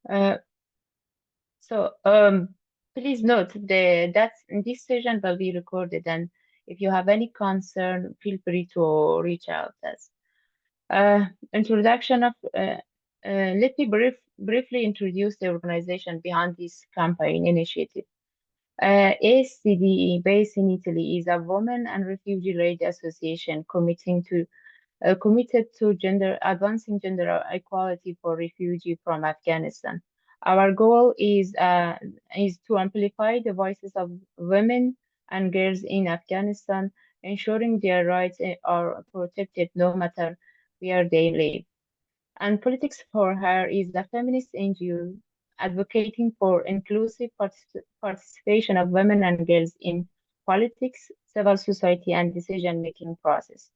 Uh, so please note that this session will be recorded, and if you have any concern, feel free to reach out us. Introduction of Let me briefly introduce the organization behind this campaign initiative. ASDD, based in Italy, is a women and refugee aid association committed to advancing gender equality for refugees from Afghanistan. Our goal is to amplify the voices of women and girls in Afghanistan, ensuring their rights are protected no matter where they live. And Politics for Her is a feminist NGO advocating for inclusive participation of women and girls in politics, civil society, and decision-making process.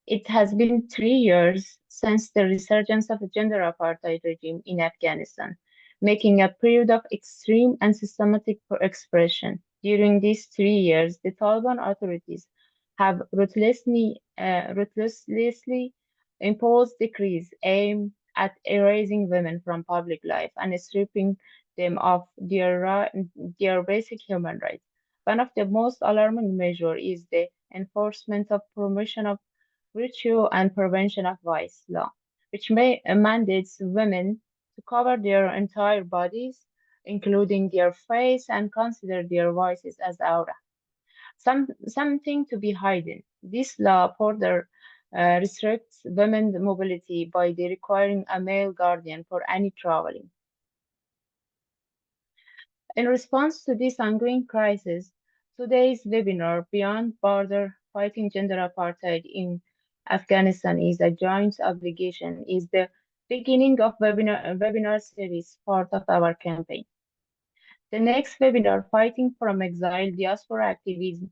It has been 3 years since the resurgence of the gender apartheid regime in Afghanistan, making a period of extreme and systematic expression. During these 3 years, the Taliban authorities have ruthlessly imposed decrees aimed at erasing women from public life and stripping them of their basic human rights. One of the most alarming measures is the enforcement of promotion of virtue and prevention of vice law, which mandates women to cover their entire bodies, including their face, and consider their voices as aura, something to be hidden. This law further restricts women's mobility by requiring a male guardian for any traveling. In response to this ongoing crisis, today's webinar, Beyond Border Fighting Gender Apartheid in Afghanistan, is a joint obligation, is the beginning of webinar series, part of our campaign. The next webinar, Fighting from Exile, Diaspora Activism,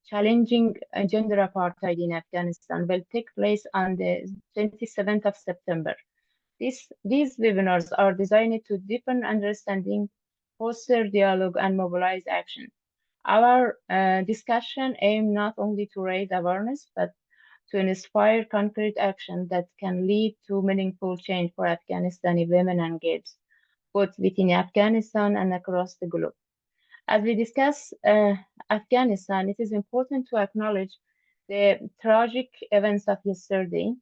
Challenging Gender Apartheid in Afghanistan, will take place on the 27th of September. These webinars are designed to deepen understanding, foster dialogue, and mobilize action. Our discussion aims not only to raise awareness, but to inspire concrete action that can lead to meaningful change for Afghanistani women and girls, both within Afghanistan and across the globe. As we discuss Afghanistan, it is important to acknowledge the tragic events of yesterday,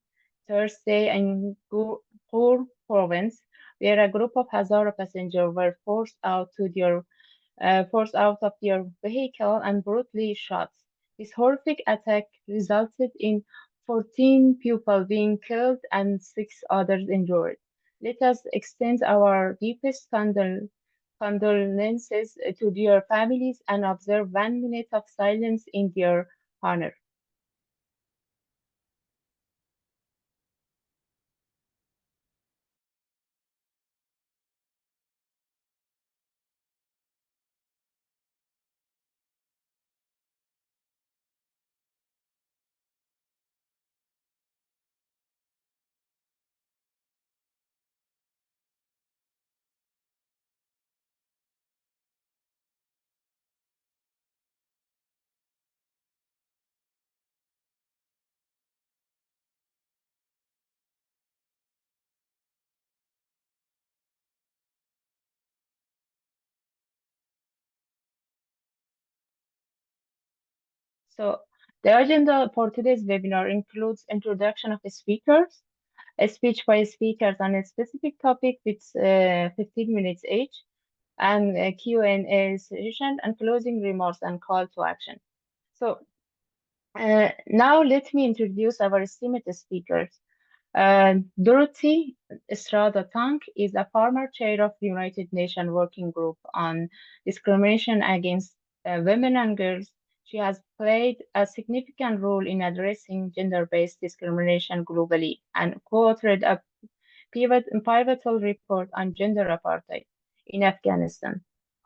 Thursday, in Gur province, where a group of Hazara passengers were forced out of their vehicle and brutally shot. This horrific attack resulted in 14 people being killed and 6 others injured. Let us extend our deepest condolences to their families and observe 1 minute of silence in their honor. So, the agenda for today's webinar includes introduction of the speakers, a speech by speakers on a specific topic with 15 minutes each, and a Q&A session, and closing remarks and call to action. So, now let me introduce our esteemed speakers. Dorothy Estrada-Tanck is a former chair of the United Nations Working Group on Discrimination against Women and Girls. She has played a significant role in addressing gender-based discrimination globally and co-authored a pivotal report on gender apartheid in Afghanistan,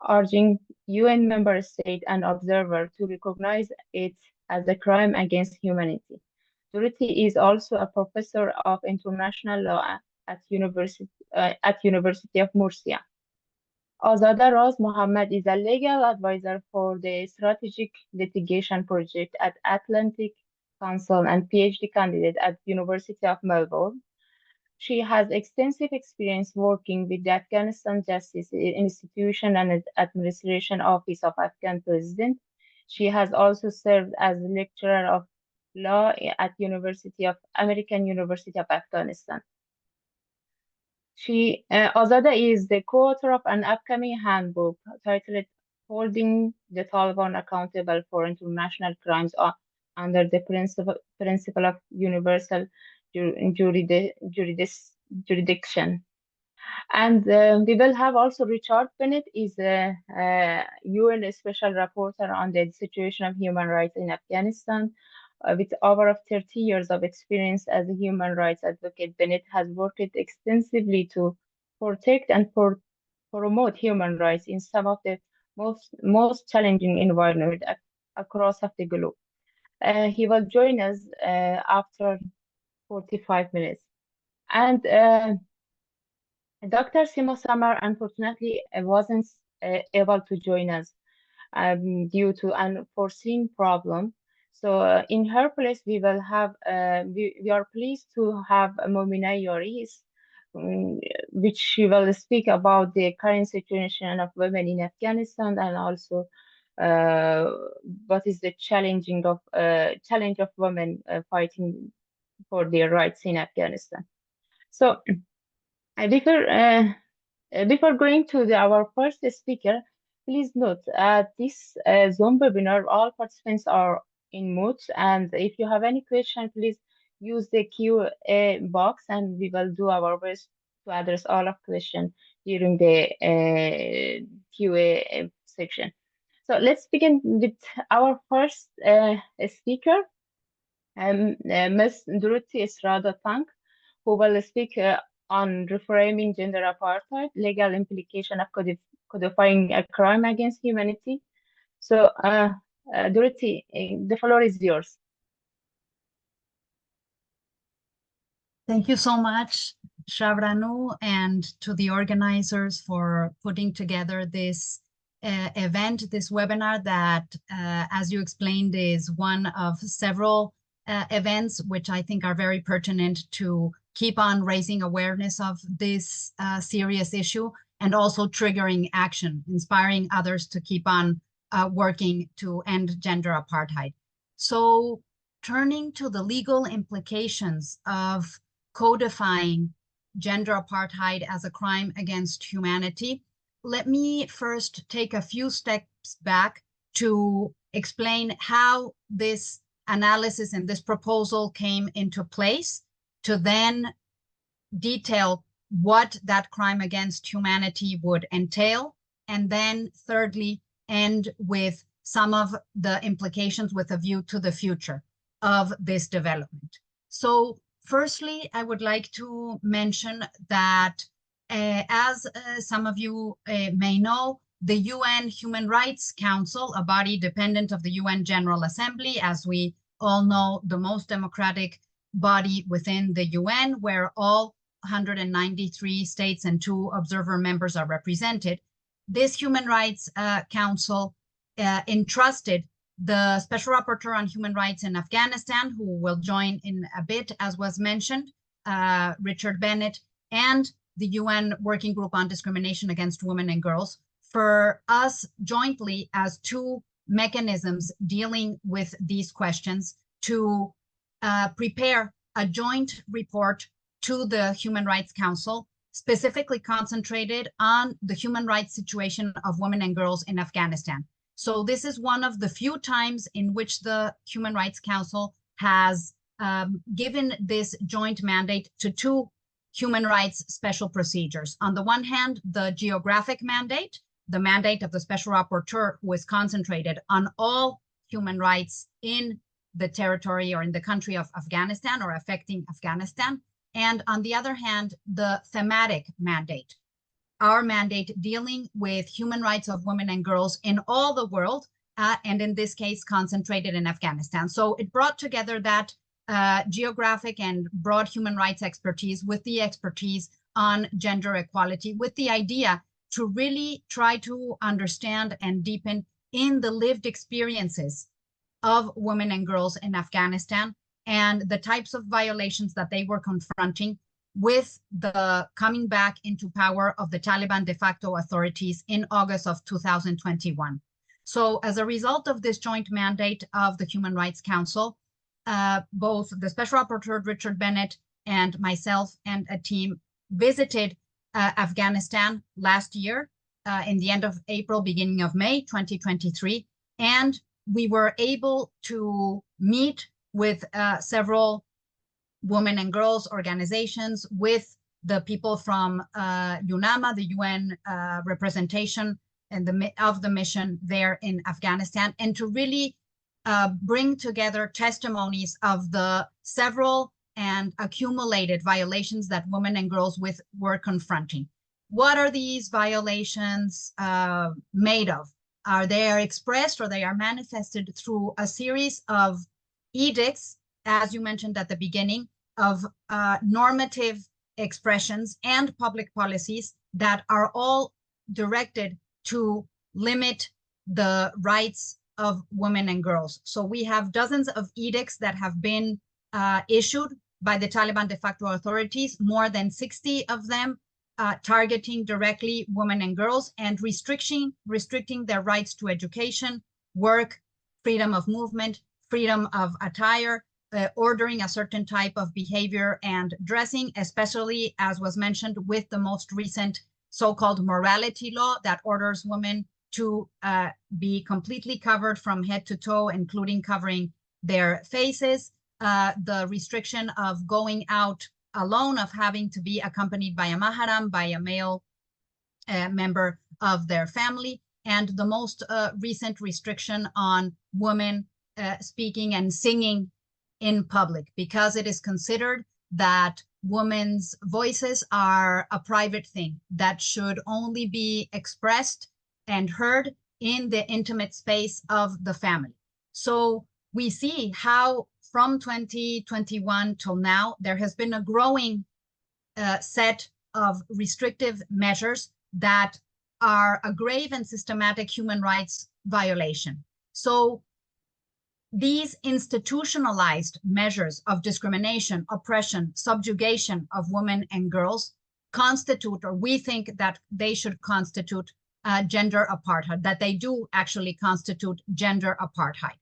urging UN member states and observers to recognize it as a crime against humanity. Dorothy is also a professor of international law at University of Murcia. Azada Raz Mohammed is a legal advisor for the Strategic Litigation Project at Atlantic Council and PhD candidate at University of Melbourne. She has extensive experience working with the Afghanistan Justice Institution and Administration Office of Afghan President. She has also served as lecturer of law at American University of Afghanistan. Azada is the co-author of an upcoming handbook titled Holding the Taliban Accountable for International Crimes under the principle of universal jurisdiction. And we will have also Richard Bennett, is a UN Special Rapporteur on the situation of human rights in Afghanistan. With over 30 years of experience as a human rights advocate, Bennett has worked extensively to protect and promote human rights in some of the most challenging environments across of the globe. He will join us after 45 minutes. And Dr. Simo Samar unfortunately wasn't able to join us due to unforeseen problem. So in her place, we will have we are pleased to have Momina Yari, which she will speak about the current situation of women in Afghanistan and also what is the challenge of women fighting for their rights in Afghanistan. So before going to our first speaker, please note this Zoom webinar, all participants are in mute, and if you have any question, please use the Q&A box, and we will do our best to address all of questions during the Q&A section. So let's begin with our first speaker, Ms. Dorothy Estrada-Tanck, who will speak on reframing gender apartheid, legal implication of codifying a crime against humanity. So, Dorothy, the floor is yours. Thank you so much, Shabranu, and to the organizers for putting together this event, this webinar that, as you explained, is one of several events which I think are very pertinent to keep on raising awareness of this serious issue and also triggering action, inspiring others to keep on working to end gender apartheid. So turning to the legal implications of codifying gender apartheid as a crime against humanity, let me first take a few steps back to explain how this analysis and this proposal came into place, to then detail what that crime against humanity would entail, and then thirdly, end with some of the implications with a view to the future of this development. So firstly, I would like to mention that as some of you may know, the UN Human Rights Council, a body dependent of the UN General Assembly, as we all know, the most democratic body within the UN, where all 193 states and 2 observer members are represented. This Human Rights Council entrusted the Special Rapporteur on Human Rights in Afghanistan, who will join in a bit, as was mentioned, Richard Bennett, and the UN Working Group on Discrimination Against Women and Girls, for us jointly as 2 mechanisms dealing with these questions to prepare a joint report to the Human Rights Council, specifically concentrated on the human rights situation of women and girls in Afghanistan. So this is one of the few times in which the Human Rights Council has given this joint mandate to 2 human rights special procedures. On the one hand, the geographic mandate, the mandate of the Special Rapporteur, who is concentrated on all human rights in the territory or in the country of Afghanistan or affecting Afghanistan. And on the other hand, the thematic mandate, our mandate dealing with human rights of women and girls in all the world, and in this case, concentrated in Afghanistan. So it brought together that geographic and broad human rights expertise with the expertise on gender equality, with the idea to really try to understand and deepen in the lived experiences of women and girls in Afghanistan and the types of violations that they were confronting, with the coming back into power of the Taliban de facto authorities in August of 2021. So as a result of this joint mandate of the Human Rights Council, both the Special Rapporteur Richard Bennett and myself and a team visited Afghanistan last year in the end of April, beginning of May 2023. And we were able to meet with several women and girls organizations, with the people from UNAMA, the UN representation and of the mission there in Afghanistan, and to really bring together testimonies of the several and accumulated violations that women and girls were confronting. What are these violations made of? Are they expressed or they are manifested through a series of edicts, as you mentioned at the beginning, of normative expressions and public policies that are all directed to limit the rights of women and girls. So we have dozens of edicts that have been issued by the Taliban de facto authorities, more than 60 of them targeting directly women and girls and restricting their rights to education, work, freedom of movement, freedom of attire, ordering a certain type of behavior and dressing, especially, as was mentioned, with the most recent so-called morality law that orders women to be completely covered from head to toe, including covering their faces, the restriction of going out alone, of having to be accompanied by a maharam, by a male member of their family, and the most recent restriction on women speaking and singing in public, because it is considered that women's voices are a private thing that should only be expressed and heard in the intimate space of the family. So we see how from 2021 till now, there has been a growing set of restrictive measures that are a grave and systematic human rights violation. So these institutionalized measures of discrimination, oppression, subjugation of women and girls constitute, or we think that they should constitute, gender apartheid, that they do actually constitute gender apartheid.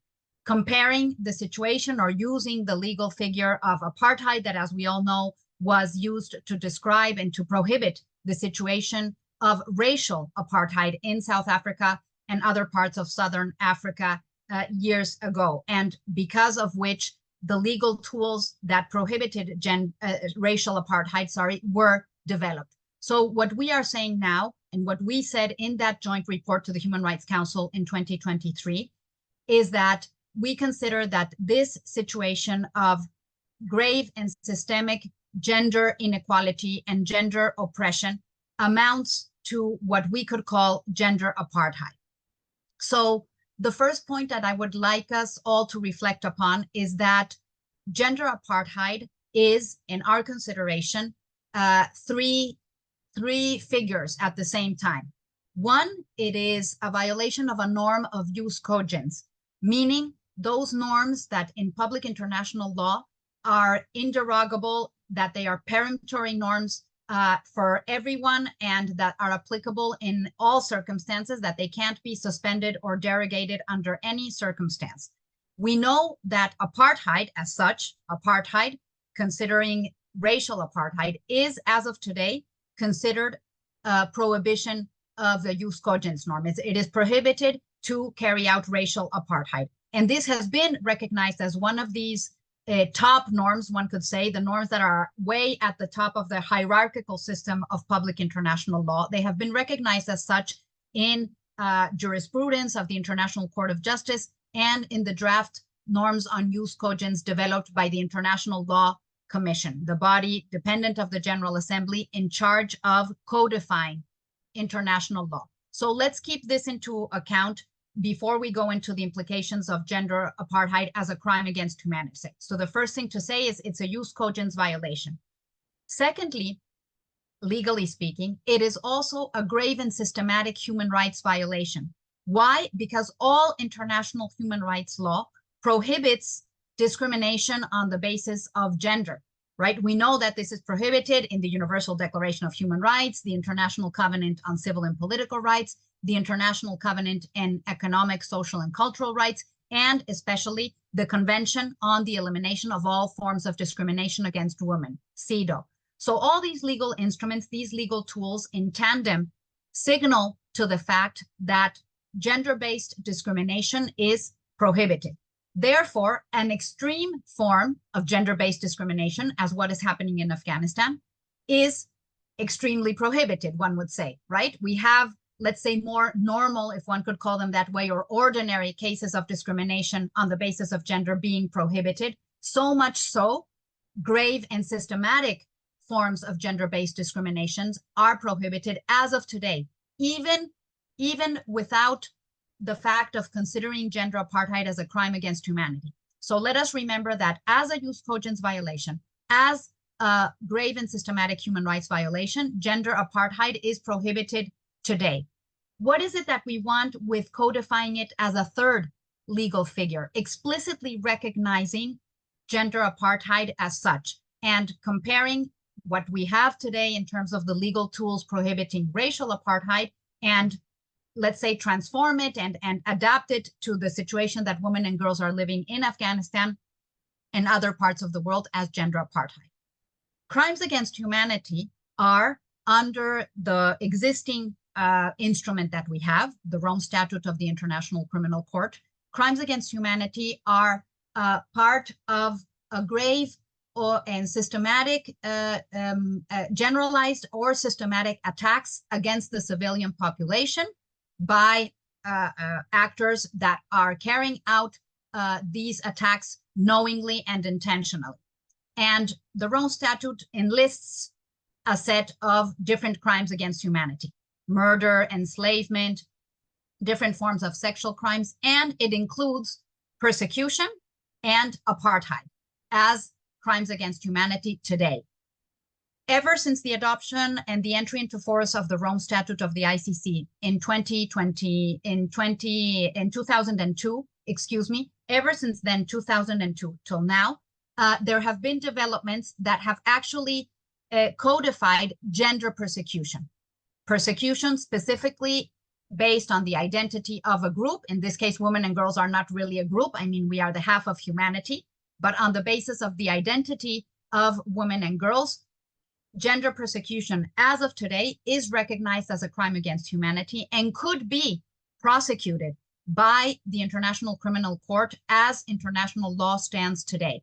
Comparing the situation or using the legal figure of apartheid that, as we all know, was used to describe and to prohibit the situation of racial apartheid in South Africa and other parts of Southern Africa years ago, and because of which the legal tools that prohibited racial apartheid, were developed. So what we are saying now, and what we said in that joint report to the Human Rights Council in 2023, is that we consider that this situation of grave and systemic gender inequality and gender oppression amounts to what we could call gender apartheid. So the first point that I would like us all to reflect upon is that gender apartheid is, in our consideration, three figures at the same time. One, it is a violation of a norm of jus cogens, meaning those norms that in public international law are inderogable, that they are peremptory norms for everyone and that are applicable in all circumstances, that they can't be suspended or derogated under any circumstance. We know that apartheid as such, apartheid, considering racial apartheid, is as of today considered a prohibition of the jus cogens norm. It is prohibited to carry out racial apartheid. And this has been recognized as one of these top norms, one could say, the norms that are way at the top of the hierarchical system of public international law. They have been recognized as such in jurisprudence of the International Court of Justice and in the draft norms on jus cogens developed by the International Law Commission, the body dependent of the General Assembly in charge of codifying international law. So let's keep this into account before we go into the implications of gender apartheid as a crime against humanity. So the first thing to say is it's a jus cogens violation. Secondly, legally speaking, it is also a grave and systematic human rights violation. Why? Because all international human rights law prohibits discrimination on the basis of gender. right? We know that this is prohibited in the Universal Declaration of Human Rights, the International Covenant on Civil and Political Rights, the International Covenant on Economic, Social, and Cultural Rights, and especially the Convention on the Elimination of All Forms of Discrimination Against Women, CEDAW. So all these legal instruments, these legal tools in tandem signal to the fact that gender-based discrimination is prohibited. Therefore, an extreme form of gender-based discrimination, as what is happening in Afghanistan, is extremely prohibited, one would say, right? We have, let's say, more normal, if one could call them that way, or ordinary cases of discrimination on the basis of gender being prohibited. So much so, grave and systematic forms of gender-based discriminations are prohibited as of today, even without the fact of considering gender apartheid as a crime against humanity. So let us remember that as a jus cogens violation, as a grave and systematic human rights violation, gender apartheid is prohibited today. What is it that we want with codifying it as a third legal figure, explicitly recognizing gender apartheid as such and comparing what we have today in terms of the legal tools prohibiting racial apartheid and, let's say, transform it and adapt it to the situation that women and girls are living in Afghanistan and other parts of the world as gender apartheid. Crimes against humanity are under the existing instrument that we have, the Rome Statute of the International Criminal Court. Crimes against humanity are part of a grave and systematic, generalized or systematic attacks against the civilian population by actors that are carrying out these attacks knowingly and intentionally. And the Rome Statute enlists a set of different crimes against humanity: murder, enslavement, different forms of sexual crimes, and it includes persecution and apartheid as crimes against humanity today. Ever since the adoption and the entry into force of the Rome Statute of the ICC in 2002, ever since then, 2002 till now, there have been developments that have actually codified gender persecution. Persecution specifically based on the identity of a group. In this case, women and girls are not really a group. I mean, we are the half of humanity, but on the basis of the identity of women and girls, gender persecution as of today is recognized as a crime against humanity and could be prosecuted by the International Criminal Court as international law stands today.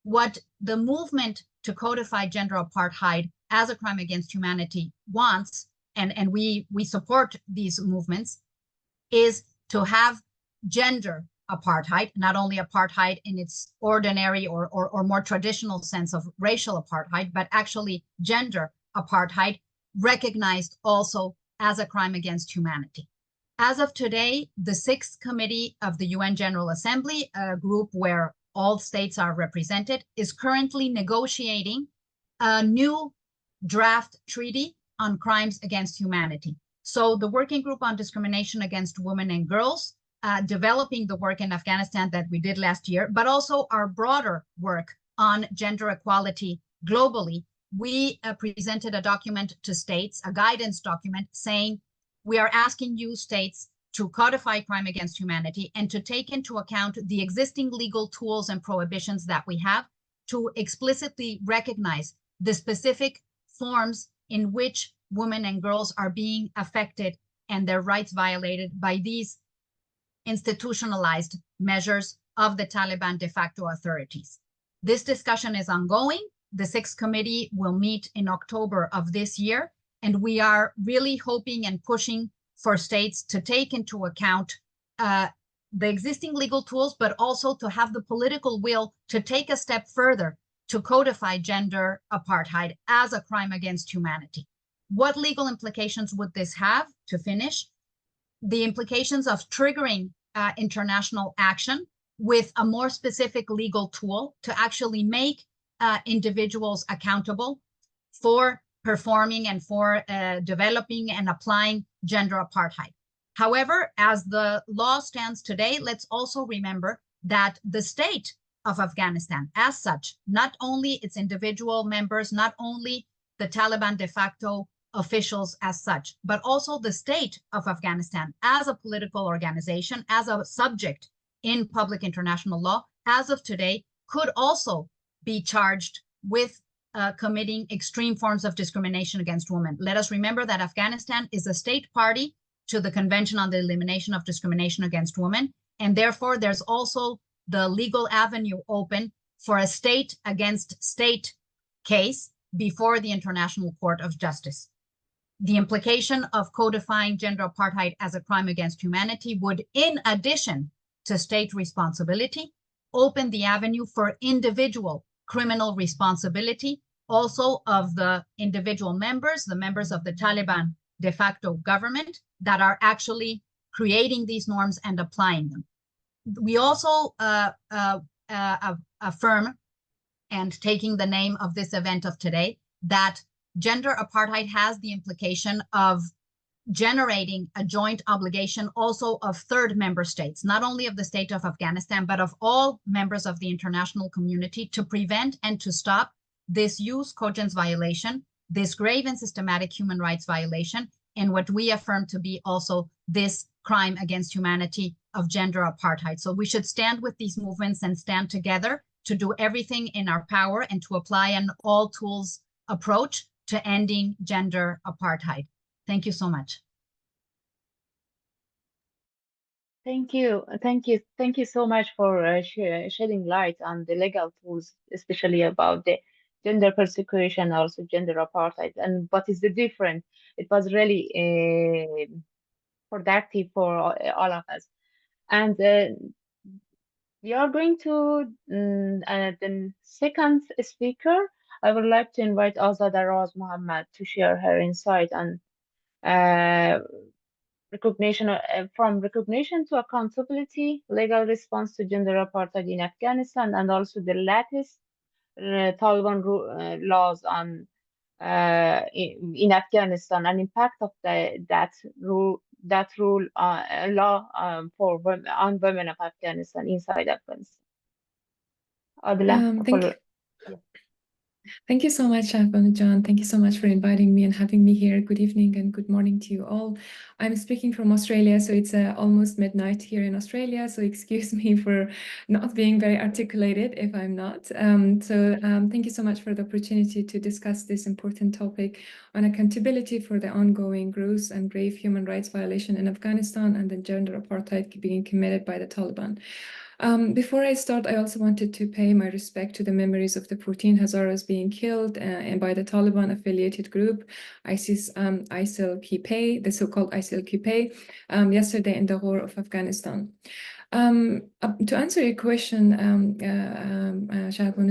What the movement to codify gender apartheid as a crime against humanity wants, and we support these movements, is to have gender apartheid, not only apartheid in its ordinary or more traditional sense of racial apartheid, but actually gender apartheid recognized also as a crime against humanity. As of today, the Sixth Committee of the UN General Assembly, a group where all states are represented, is currently negotiating a new draft treaty on crimes against humanity. So the Working Group on Discrimination Against Women and Girls, developing the work in Afghanistan that we did last year, but also our broader work on gender equality globally, we presented a document to states, a guidance document saying we are asking you states to codify crime against humanity and to take into account the existing legal tools and prohibitions that we have to explicitly recognize the specific forms in which women and girls are being affected and their rights violated by these institutionalized measures of the Taliban de facto authorities. This discussion is ongoing. The Sixth Committee will meet in October of this year, and we are really hoping and pushing for states to take into account the existing legal tools, but also to have the political will to take a step further to codify gender apartheid as a crime against humanity. What legal implications would this have? To finish, the implications of triggering international action with a more specific legal tool to actually make individuals accountable for performing and for developing and applying gender apartheid. However, as the law stands today, let's also remember that the state of Afghanistan as such, not only its individual members, not only the Taliban de facto officials as such, but also the state of Afghanistan as a political organization, as a subject in public international law, as of today, could also be charged with committing extreme forms of discrimination against women. Let us remember that Afghanistan is a state party to the Convention on the Elimination of Discrimination Against Women, and therefore there's also the legal avenue open for a state against state case before the International Court of Justice. The implication of codifying gender apartheid as a crime against humanity would, in addition to state responsibility, open the avenue for individual criminal responsibility, also of the individual members, the members of the Taliban de facto government that are actually creating these norms and applying them. We also affirm, and taking the name of this event of today, that gender apartheid has the implication of generating a joint obligation also of third member states, not only of the state of Afghanistan, but of all members of the international community, to prevent and to stop this jus cogens violation, this grave and systematic human rights violation, and what we affirm to be also this crime against humanity of gender apartheid. So we should stand with these movements and stand together to do everything in our power and to apply an all tools approach to ending gender apartheid. Thank you so much. Thank you so much for shedding light on the legal tools, especially about the gender persecution, also gender apartheid, and what is the difference. It was really productive for all of us. And we are going to the second speaker. I would like to invite Azada Raz Muhammad to share her insight on recognition from recognition to accountability, legal response to gender apartheid in Afghanistan, and also the latest Taliban laws on in Afghanistan, and impact of that rule law for on women of Afghanistan inside Afghanistan. Thank you so much, John. Thank you so much for inviting me and having me here. Good evening and good morning to you all. I'm speaking from Australia, so it's almost midnight here in Australia, so excuse me for not being very articulated if I'm not. Thank you so much for the opportunity to discuss this important topic on accountability for the ongoing gross and grave human rights violation in Afghanistan and the gender apartheid being committed by the Taliban. Before I start, I also wanted to pay my respect to the memories of the 14 Hazaras being killed and by the Taliban-affiliated group ISIL-P, the so-called ISIL-P, yesterday in the war of Afghanistan. To answer your question,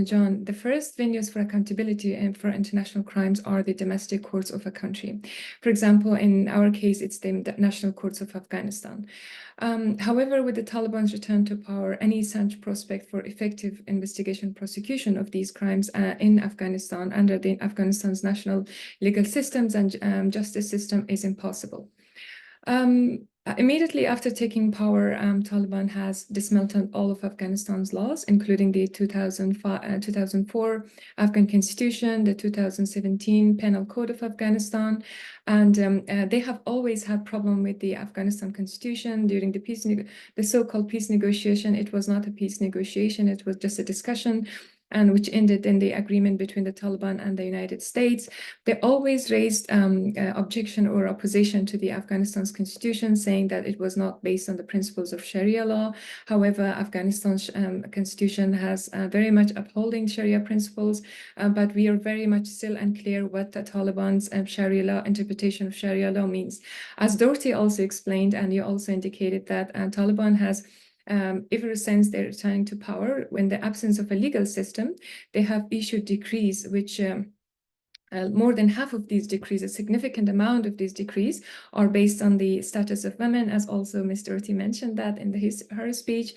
John, the first venues for accountability and for international crimes are the domestic courts of a country. For example, in our case, it's the national courts of Afghanistan. However, with the Taliban's return to power, any such prospect for effective investigation prosecution of these crimes in Afghanistan under Afghanistan's national legal systems and justice system is impossible. Immediately after taking power, Taliban has dismantled all of Afghanistan's laws, including the 2004 Afghan Constitution, the 2017 Penal Code of Afghanistan, and they have always had problem with the Afghanistan Constitution during the so-called peace negotiation. It was not a peace negotiation; it was just a discussion, and which ended in the agreement between the Taliban and the United States. They always raised objection or opposition to the Afghanistan's constitution, saying that it was not based on the principles of Sharia law. However, Afghanistan's constitution has very much upholding Sharia principles, but we are very much still unclear what the Taliban's Sharia law interpretation of Sharia law means. As Dorothy also explained, and you also indicated that Taliban has ever since their returning to power, in the absence of a legal system, they have issued decrees which more than half of these decrees, a significant amount of these decrees, are based on the status of women, as also Ms. Dorothy mentioned that in her speech.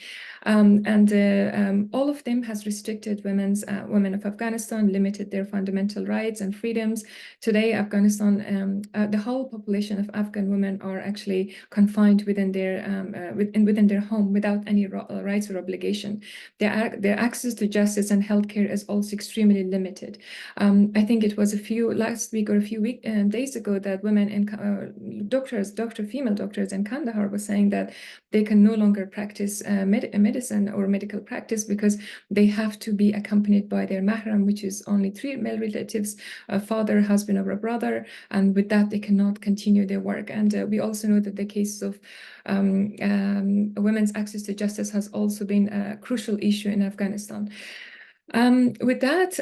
All of them has restricted women of Afghanistan, limited their fundamental rights and freedoms. Today, Afghanistan, the whole population of Afghan women are actually confined within their home without any rights or obligation. Their access to justice and healthcare is also extremely limited. I think it was last week or a few days ago that women and female doctors in Kandahar were saying that they can no longer practice medicine or medical practice because they have to be accompanied by their mahram, which is only 3 male relatives, a father, husband, or a brother, and with that they cannot continue their work. And we also know that the case of women's access to justice has also been a crucial issue in Afghanistan. With that,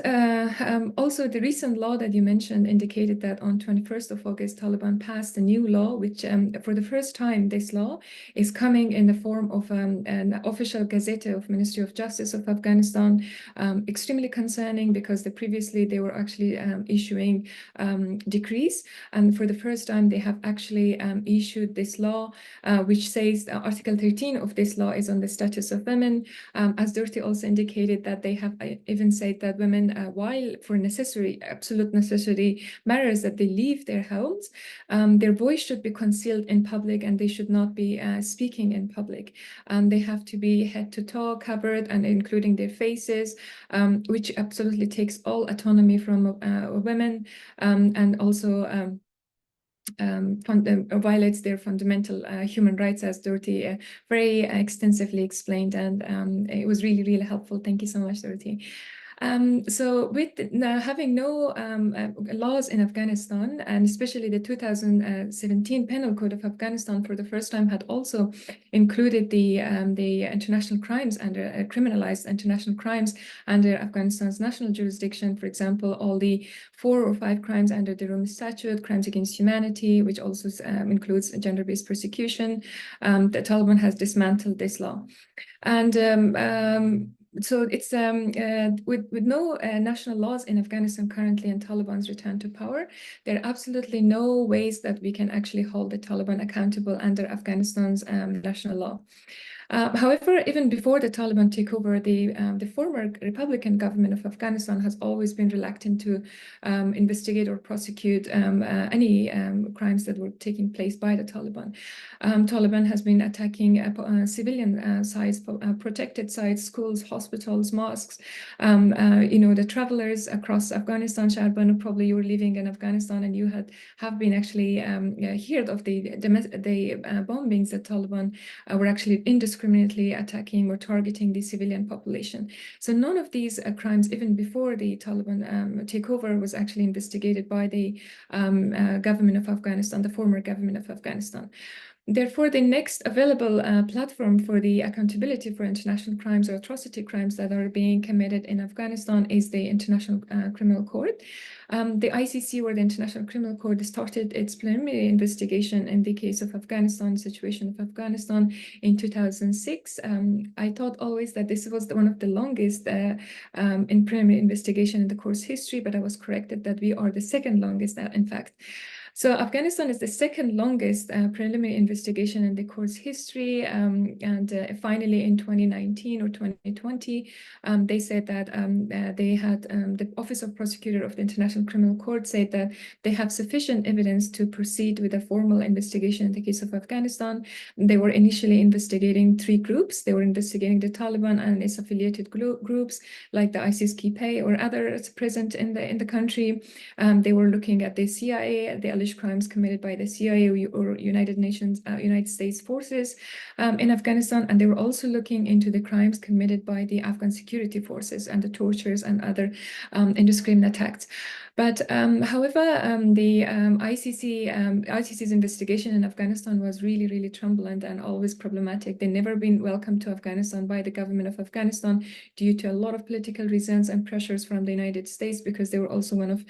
also the recent law that you mentioned indicated that on 21st of August, Taliban passed a new law, which for the first time, this law is coming in the form of an official gazette of Ministry of Justice of Afghanistan. Extremely concerning because previously they were actually issuing decrees. And for the first time, they have actually issued this law, which says Article 13 of this law is on the status of women. As Dorothy also indicated that they have even said that women, while for absolute necessary matters that they leave their homes, their voice should be concealed in public and they should not be speaking in public. They have to be head to toe covered and including their faces, which absolutely takes all autonomy from women and also violates their fundamental human rights, as Dorothy very extensively explained, and it was really, really helpful. Thank you so much, Dorothy. So with having no laws in Afghanistan, and especially the 2017 Penal Code of Afghanistan for the first time had also included the international crimes under criminalized international crimes under Afghanistan's national jurisdiction. For example, all the 4 or 5 crimes under the Rome Statute, crimes against humanity, which also includes gender-based persecution. The Taliban has dismantled this law. And so it's with no national laws in Afghanistan currently and Taliban's return to power, there are absolutely no ways that we can actually hold the Taliban accountable under Afghanistan's national law. However, even before the Taliban took over, the former Republican government of Afghanistan has always been reluctant to investigate or prosecute any crimes that were taking place by the Taliban. Taliban has been attacking civilian sites, protected sites, schools, hospitals, mosques. The travelers across Afghanistan, Sharbanu, probably you were living in Afghanistan and you have been actually heard of the bombings that Taliban were actually indiscriminately attacking or targeting the civilian population. So none of these crimes, even before the Taliban takeover, was actually investigated by the government of Afghanistan, the former government of Afghanistan. Therefore, the next available platform for the accountability for international crimes or atrocity crimes that are being committed in Afghanistan is the International Criminal Court. The ICC, or the International Criminal Court, started its preliminary investigation in the case of Afghanistan, situation of Afghanistan in 2006. I thought always that this was one of the longest in preliminary investigation in the court's history, but I was corrected that we are the second longest, in fact. So Afghanistan is the second longest preliminary investigation in the court's history. Finally, in 2019 or 2020, they said that they had the Office of Prosecutor of the International Criminal Court said that they have sufficient evidence to proceed with a formal investigation in the case of Afghanistan. They were initially investigating 3 groups. They were investigating the Taliban and its affiliated groups like the ISIS-K or others present in the country. They were looking at the CIA, the crimes committed by the CIA or United States forces in Afghanistan, and they were also looking into the crimes committed by the Afghan security forces and the tortures and other indiscriminate attacks. But however, the ICC's investigation in Afghanistan was really, really turbulent and always problematic. They've never been welcomed to Afghanistan by the government of Afghanistan due to a lot of political reasons and pressures from the United States, because they were also one of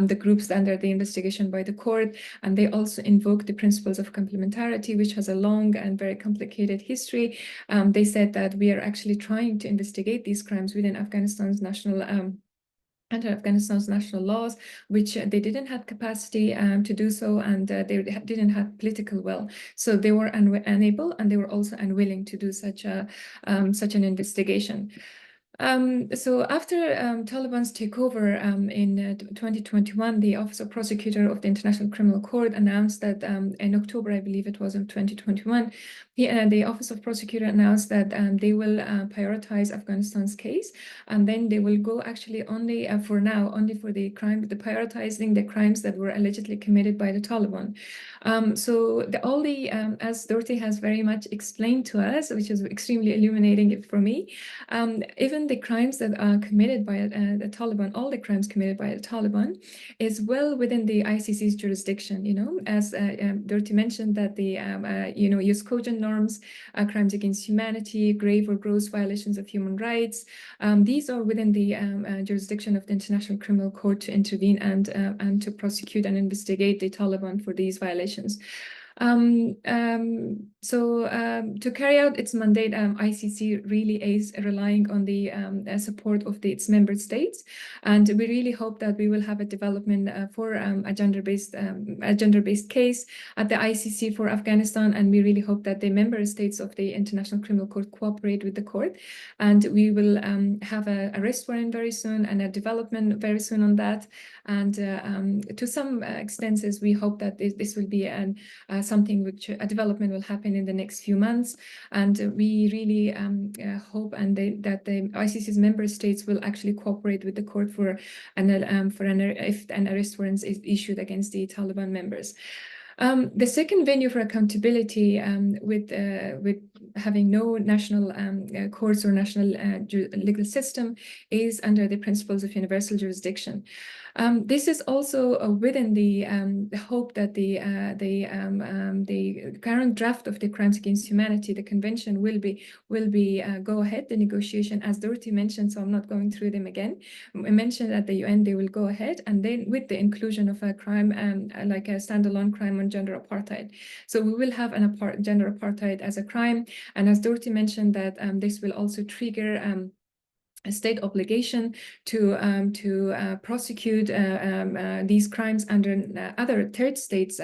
the groups under the investigation by the court. And they also invoked the principles of complementarity, which has a long and very complicated history. They said that we are actually trying to investigate these crimes within Afghanistan's national under Afghanistan's national laws, which they didn't have capacity to do so, and they didn't have political will. So they were unable, and they were also unwilling to do such an investigation. So after Taliban's takeover in 2021, the Office of Prosecutor of the International Criminal Court announced that in October, I believe it was in 2021, the Office of Prosecutor announced that they will prioritize Afghanistan's case, and then they will go actually only for now, only for the prioritizing the crimes that were allegedly committed by the Taliban. So as Dorothy has very much explained to us, which is extremely illuminating for me, even the crimes that are committed by the Taliban, all the crimes committed by the Taliban, is well within the ICC's jurisdiction. You know, as Dorothy mentioned, that the use cogent norms, crimes against humanity, grave or gross violations of human rights. These are within the jurisdiction of the International Criminal Court to intervene and to prosecute and investigate the Taliban for these violations. To carry out its mandate, ICC really is relying on the support of its member states, and we really hope that we will have a development for a gender-based case at the ICC for Afghanistan, and we really hope that the member states of the International Criminal Court cooperate with the court, and we will have a arrest warrant very soon and a development very soon on that. And to some extent, we hope that this will be something which a development will happen in the next few months, and we really hope that the ICC's member states will actually cooperate with the court if an arrest warrant is issued against the Taliban members. The second venue for accountability, with having no national courts or national legal system, is under the principles of universal jurisdiction. This is also within the hope that the current draft of the Crimes Against Humanity, the convention, will go ahead. The negotiation, as Dorothy mentioned, so I'm not going through them again. I mentioned at the UN they will go ahead, and then with the inclusion of a crime, like a standalone crime on gender apartheid. So we will have gender apartheid as a crime, and as Dorothy mentioned, that this will also trigger a state obligation to prosecute these crimes under other third states'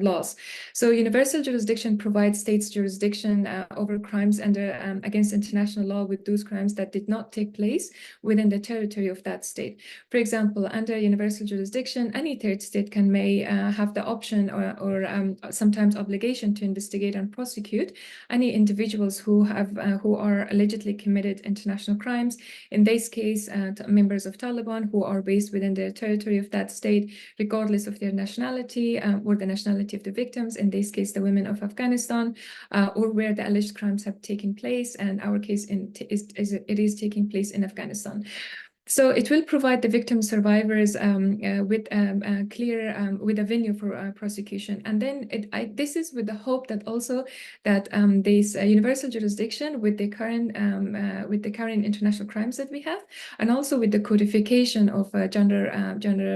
laws. So universal jurisdiction provides states jurisdiction over crimes against international law with those crimes that did not take place within the territory of that state. For example, under universal jurisdiction, any third state may have the option or sometimes obligation to investigate and prosecute any individuals who are allegedly committed international crimes. In this case, members of Taliban who are based within the territory of that state, regardless of their nationality or the nationality of the victims, in this case, the women of Afghanistan, or where the alleged crimes have taken place. And our case it is taking place in Afghanistan. So it will provide the victim survivors with a venue for prosecution, and then this is with the hope that also that this universal jurisdiction with the current international crimes that we have, and also with the codification of gender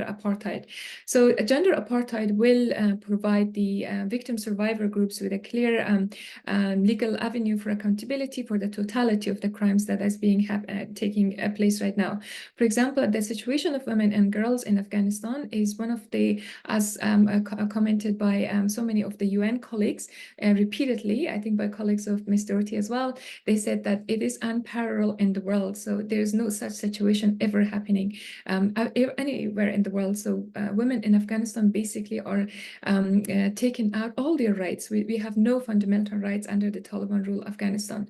apartheid. So gender apartheid will provide the victim survivor groups with a clear legal avenue for accountability for the totality of the crimes that is taking place right now. For example, the situation of women and girls in Afghanistan is one of the, as commented by so many of the UN colleagues repeatedly, I think by colleagues of Ms. Dorothy as well, they said that it is unparalleled in the world. So there's no such situation ever happening anywhere in the world. So women in Afghanistan basically are taking out all their rights. We have no fundamental rights under the Taliban rule Afghanistan.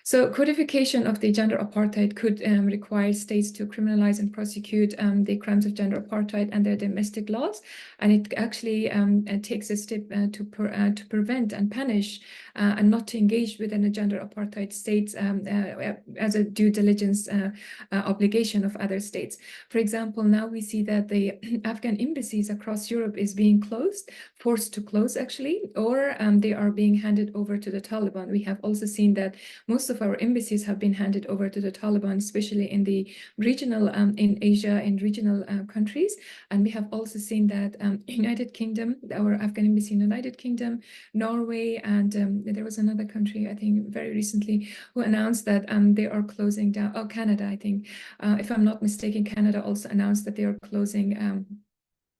So codification of the gender apartheid could require states to criminalize and prosecute the crimes of gender apartheid under domestic laws, and it actually takes a step to prevent and punish and not to engage within a gender apartheid states as a due diligence obligation of other states. For example, now we see that the Afghan embassies across Europe is being forced to close actually, or they are being handed over to the Taliban. We have also seen that most of our embassies have been handed over to the Taliban, especially in the regional, in Asia and regional countries. And we have also seen that United Kingdom, our Afghan embassy in United Kingdom, Norway, and there was another country, I think, very recently, who announced that they are closing down. Oh, Canada, I think. If I'm not mistaken, Canada also announced that they are closing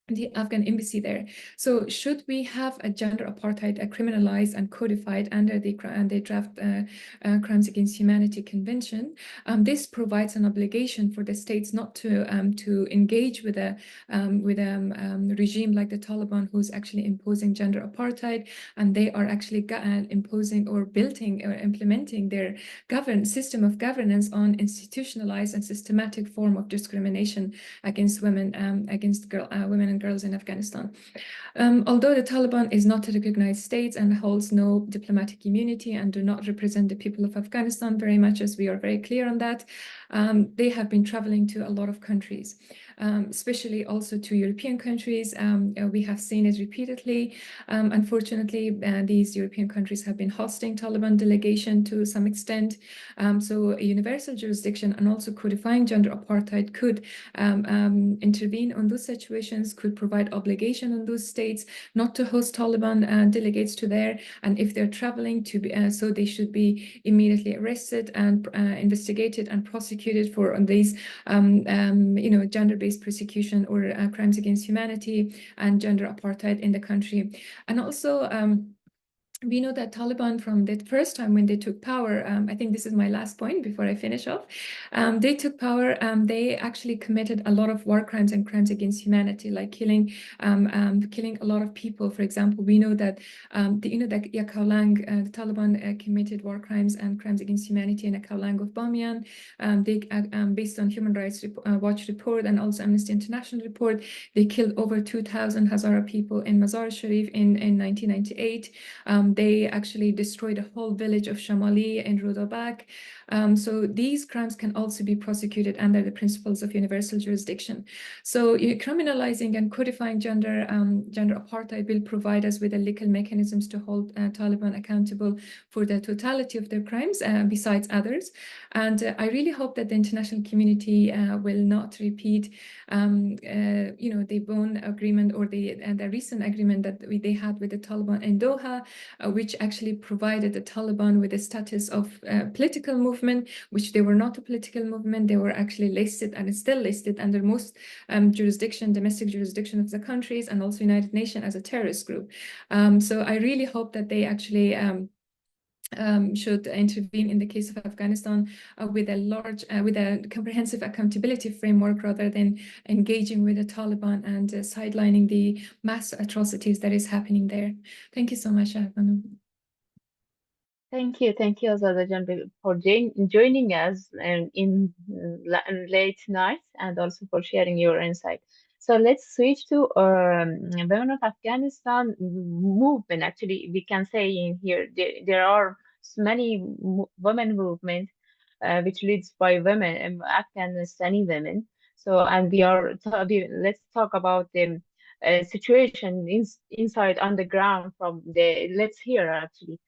the Afghan embassy there. So should we have a gender apartheid criminalized and codified under the draft Crimes Against Humanity Convention, this provides an obligation for the states not to engage with a regime like the Taliban, who's actually imposing gender apartheid, and they are actually imposing or building or implementing their system of governance on institutionalized and systematic form of discrimination against women, women and girls in Afghanistan. Although the Taliban is not a recognized state and holds no diplomatic immunity and do not represent the people of Afghanistan very much, as we are very clear on that, they have been traveling to a lot of countries, especially also to European countries. We have seen it repeatedly. Unfortunately, these European countries have been hosting Taliban delegation to some extent. So a universal jurisdiction and also codifying gender apartheid could intervene on those situations, could provide obligation on those states not to host Taliban delegates to there, and if they're traveling to be, so they should be immediately arrested and investigated and prosecuted for these gender-based persecution or crimes against humanity and gender apartheid in the country. And also we know that Taliban, from the first time when they took power, I think this is my last point before I finish off, they took power, they actually committed a lot of war crimes and crimes against humanity, like killing a lot of people. For example, we know that that the Taliban committed war crimes and crimes against humanity in Yakaulang of Bamiyan. Based on Human Rights Watch report and also Amnesty International report, they killed over 2,000 Hazara people in Mazar Sharif in 1998. They actually destroyed a whole village of Shamali in Rudabak. So these crimes can also be prosecuted under the principles of universal jurisdiction. So criminalizing and codifying gender apartheid will provide us with the legal mechanisms to hold Taliban accountable for the totality of their crimes, besides others. And I really hope that the international community will not repeat, the Bonn agreement or the recent agreement that they had with the Taliban in Doha, which actually provided the Taliban with a status of political movement, which they were not a political movement. They were actually listed and still listed under most domestic jurisdiction of the countries, and also United Nations as a terrorist group. So I really hope that they actually should intervene in the case of Afghanistan with a comprehensive accountability framework, rather than engaging with the Taliban and sidelining the mass atrocities that is happening there. Thank you so much, Banu. Thank you, Azadejan, for joining us in late night, and also for sharing your insight. So let's switch to Women of Afghanistan movement. Actually, we can say in here there are many women movement which leads by women, Afghanistani women. So, and let's talk about the situation inside underground from let's hear actually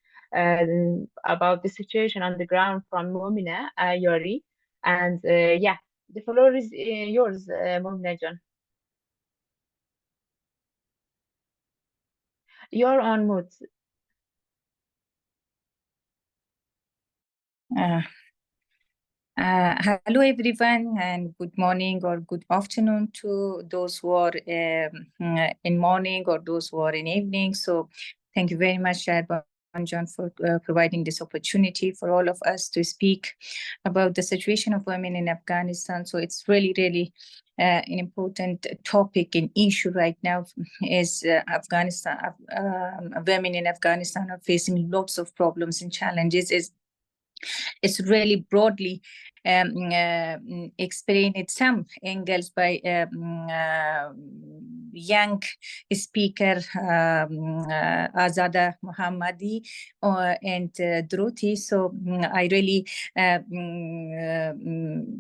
about the situation on the ground from Momina, Yari. And yeah, the floor is yours, Momina John. You're on mute. Hello, everyone, and good morning or good afternoon to those who are in morning or those who are in evening. So thank you very much, John, for providing this opportunity for all of us to speak about the situation of women in Afghanistan. So it's really, really an important topic and issue right now. Is Afghanistan, women in Afghanistan are facing lots of problems and challenges. It's really broadly explained in some angles by young speaker Azada Mohammadi and Dorothy. So I really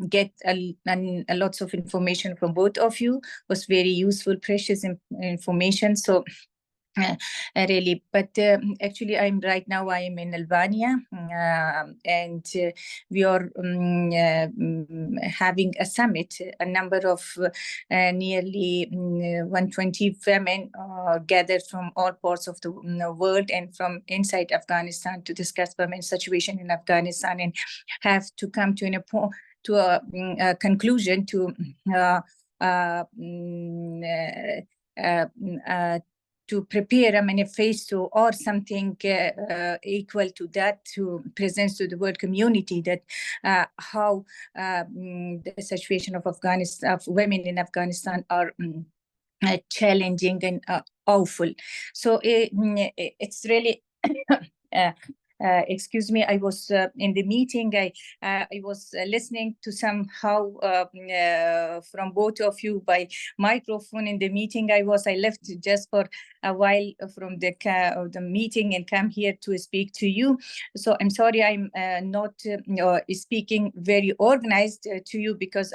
get a lots of information from both of you. It was very useful, precious information. So really, but actually I am in Albania, and we are having a summit. A number of nearly 120 women gathered from all parts of the world and from inside Afghanistan to discuss women's situation in Afghanistan, and have to come to a conclusion to prepare a manifesto or something equal to that, to present to the world community that how the situation of women in Afghanistan are challenging and awful. So it's really excuse me, I was in the meeting, I was listening to somehow from both of you by microphone in the meeting. I left just for a while from the meeting and come here to speak to you. So I'm sorry I'm not speaking very organized to you, because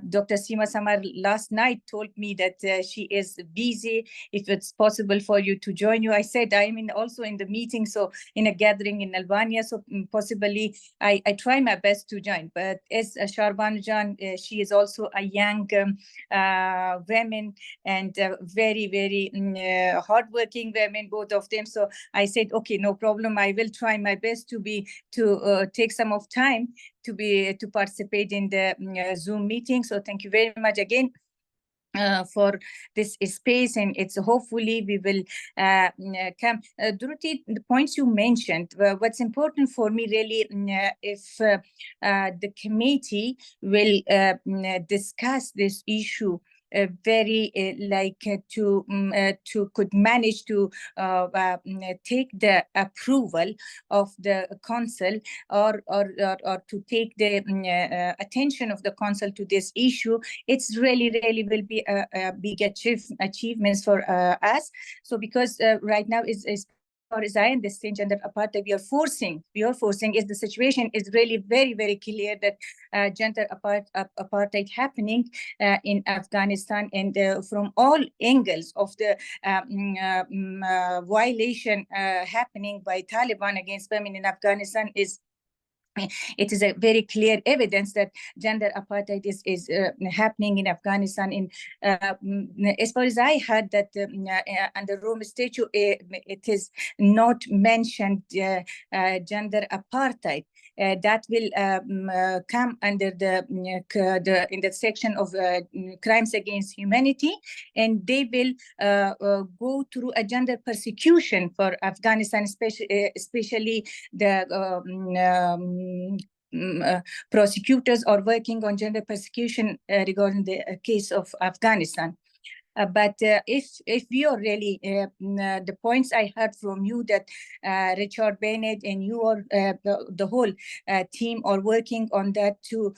Dr. Sima Samar last night told me that she is busy. If it's possible for you to join you, I said I'm also in the meeting, so in a gathering in Albania, so possibly I try my best to join. But as Sharban Jan, she is also a young woman and very, very hardworking women, both of them. So I said, okay, no problem. I will try my best to take some of time to participate in the Zoom meeting. So thank you very much again for this space, and it's hopefully we will come. Dorothy, the points you mentioned, what's important for me really, if the committee will discuss this issue very to could manage to take the approval of the council or to take the attention of the council to this issue, it's really will be a big achievements for us. So because right now is or as I understand, gender apartheid, we are forcing is the situation is really very, very clear that gender apartheid happening in Afghanistan, and from all angles of the violation happening by Taliban against women in Afghanistan it is a very clear evidence that gender apartheid is happening in Afghanistan. As far as I heard, that under Rome Statute, it is not mentioned gender apartheid. That will come under in the section of crimes against humanity, and they will go through a gender persecution for Afghanistan, especially the prosecutors are working on gender persecution regarding the case of Afghanistan. But if we are really, the points I heard from you that Richard Bennett and you are the whole team are working on that to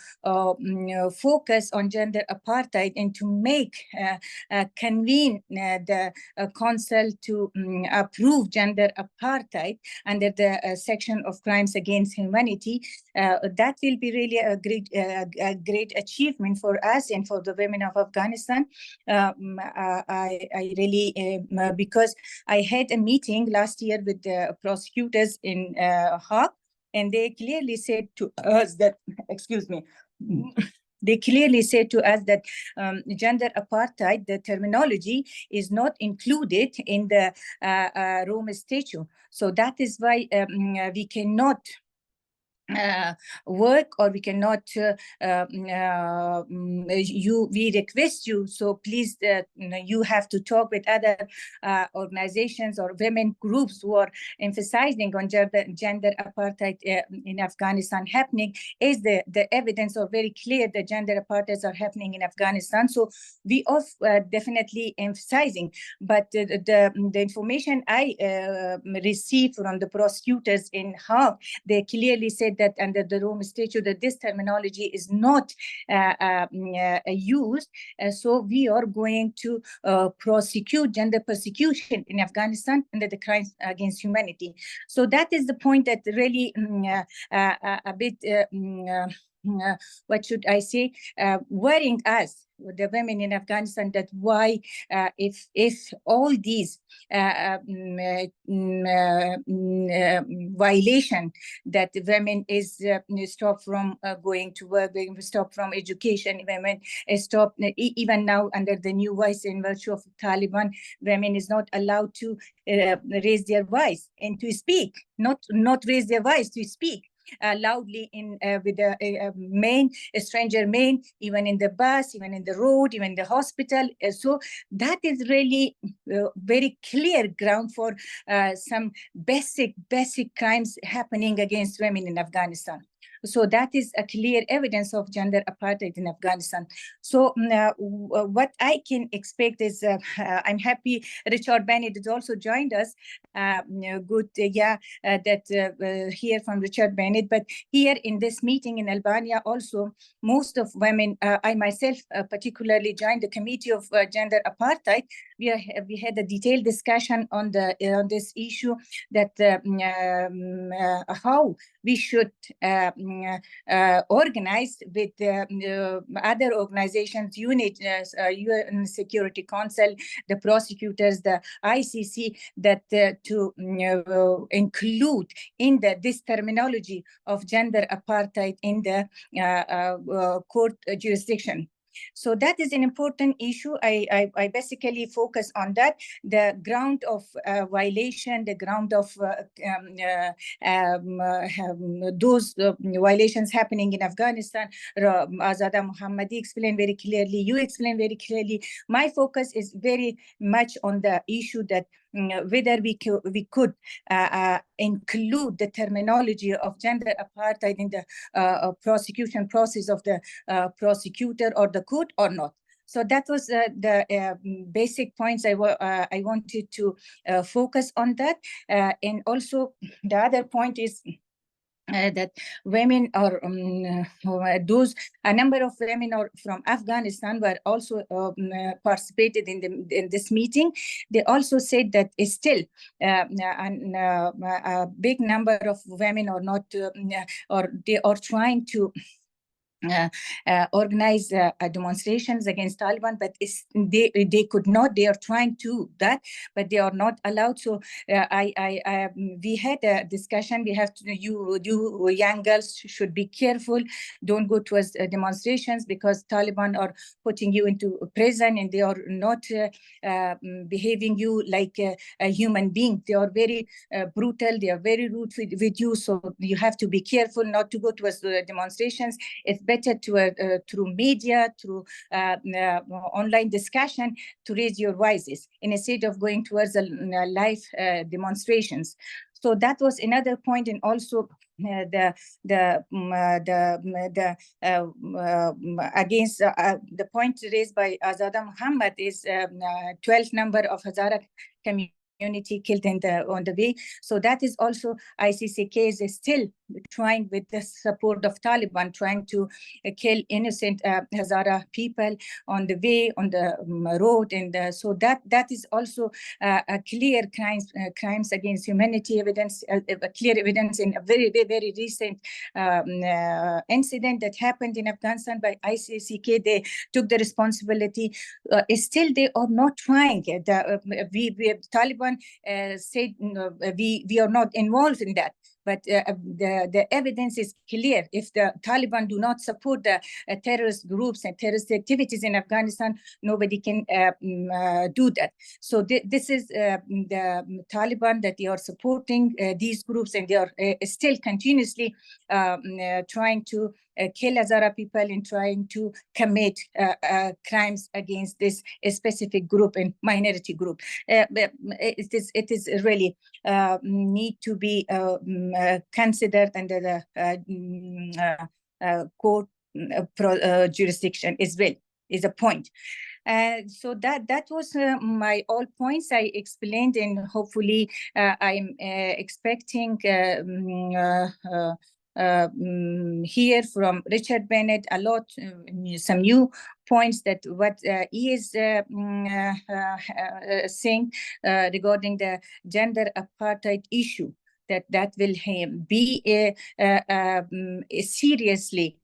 focus on gender apartheid and to make convene the council to approve gender apartheid under the section of crimes against humanity. That will be really a great achievement for us and for the women of Afghanistan. I really, because I had a meeting last year with the prosecutors in Hague, and they clearly said to us that, excuse me, they clearly said to us that gender apartheid, the terminology, is not included in the Rome Statute. So that is why we cannot work, or we cannot we request you, so please you have to talk with other organizations or women groups who are emphasizing on gender apartheid in Afghanistan happening, is the evidence are very clear that gender apartheids are happening in Afghanistan. So we are definitely emphasizing, but the information I received from the prosecutors in Hague, they clearly said that under the Rome Statute that this terminology is not used. So we are going to prosecute gender persecution in Afghanistan under the crimes against humanity. So that is the point that really a bit, what should I say, worrying us. the women in Afghanistan, that why if all these violation that women is stopped from going to work, stopped from education, women stopped even now under the new voice in virtue of Taliban, women is not allowed to raise their voice and to speak, not raise their voice, to speak loudly in with a stranger man, even in the bus, even in the road, even in the hospital. So that is really very clear ground for some basic crimes happening against women in Afghanistan. So that is a clear evidence of gender apartheid in Afghanistan. So what I can expect is, I'm happy Richard Bennett has also joined us. Good, that hear from Richard Bennett. But here in this meeting in Albania, also most of women, I myself particularly joined the committee of gender apartheid. We had a detailed discussion on this issue, that how we should organize with other organizations, UN Security Council, the prosecutors, the ICC, that to include in this terminology of gender apartheid in the court jurisdiction. So that is an important issue. I basically focus on that, the ground of violation, the ground of those violations happening in Afghanistan. Azada Muhammadi explained very clearly, you explained very clearly. My focus is very much on the issue that whether we could include the terminology of gender apartheid in the prosecution process of the prosecutor or the court or not. So that was the basic points I wanted to focus on that. And also the other point is that women are a number of women are from Afghanistan were also participated in this meeting. They also said that still a big number of women are not or they are trying to organize demonstrations against Taliban, but they could not. They are trying to that, but they are not allowed. So we had a discussion. We have to, you young girls should be careful. Don't go towards demonstrations, because Taliban are putting you into prison and they are not behaving you like a human being. They are very brutal. They are very rude with you. So you have to be careful not to go towards demonstrations. It's better to through media, through online discussion, to raise your voices instead of going towards live demonstrations. So that was another point, and also against the point raised by Azada Muhammad is 12 number of Hazara community killed on the way. So that is also ICC case is still trying, with the support of Taliban, trying to kill innocent Hazara people on the way, on the road, and so that is also a clear crimes against humanity evidence, clear evidence in a very recent incident that happened in Afghanistan by ICC. They took the responsibility. Still, they are not trying. Taliban said we are not involved in that. But the evidence is clear. If the Taliban do not support the terrorist groups and terrorist activities in Afghanistan, nobody can do that. So this is the Taliban that they are supporting these groups, and they are still continuously trying to kill Hazara people and trying to commit crimes against this specific group and minority group. It is really need to be considered under the court jurisdiction as well, is a point. So that was my all points I explained, and hopefully I'm expecting hear from Richard Bennett a lot, some new points that what he is saying regarding the gender apartheid issue. that will be seriously